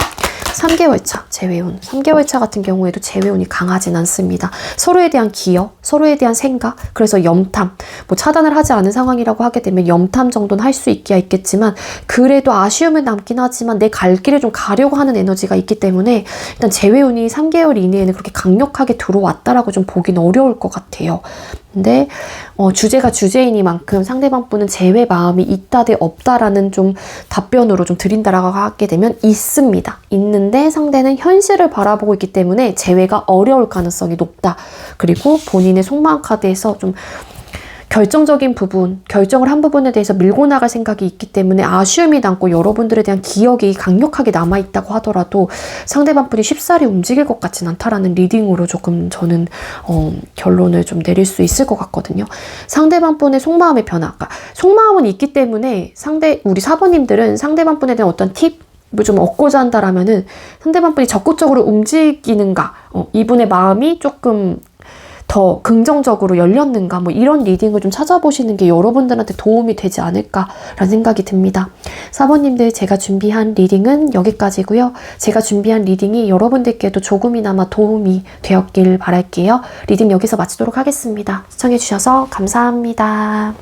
3개월 차 재회운. 3개월 차 같은 경우에도 재회운이 강하진 않습니다. 서로에 대한 기여, 서로에 대한 생각, 그래서 염탐. 뭐 차단을 하지 않은 상황이라고 하게 되면 염탐 정도는 할 수 있겠지만 그래도 아쉬움은 남긴 하지만 내 갈 길을 좀 가려고 하는 에너지가 있기 때문에 일단 재회운이 3개월 이내에는 그렇게 강력하게 들어왔다라고 좀 보기는 어려울 것 같아요. 근데 주제가 주제이니만큼 상대방 분은 재회 마음이 있다 대 없다라는 좀 답변으로 좀 드린다라고 하게 되면 있습니다. 있는데 상대는 현실을 바라보고 있기 때문에 재회가 어려울 가능성이 높다. 그리고 본인의 속마음 카드에서 좀 결정적인 부분, 결정을 한 부분에 대해서 밀고 나갈 생각이 있기 때문에 아쉬움이 남고 여러분들에 대한 기억이 강력하게 남아있다고 하더라도 상대방 분이 쉽사리 움직일 것 같진 않다라는 리딩으로 조금 저는 결론을 좀 내릴 수 있을 것 같거든요. 상대방 분의 속마음의 변화, 그러니까 속마음은 있기 때문에 우리 사부님들은 상대방 분에 대한 어떤 팁을 좀 얻고자 한다라면은 상대방 분이 적극적으로 움직이는가, 이분의 마음이 조금 더 긍정적으로 열렸는가 뭐 이런 리딩을 좀 찾아보시는 게 여러분들한테 도움이 되지 않을까라는 생각이 듭니다. 사부님들 제가 준비한 리딩은 여기까지고요. 제가 준비한 리딩이 여러분들께도 조금이나마 도움이 되었길 바랄게요. 리딩 여기서 마치도록 하겠습니다. 시청해주셔서 감사합니다.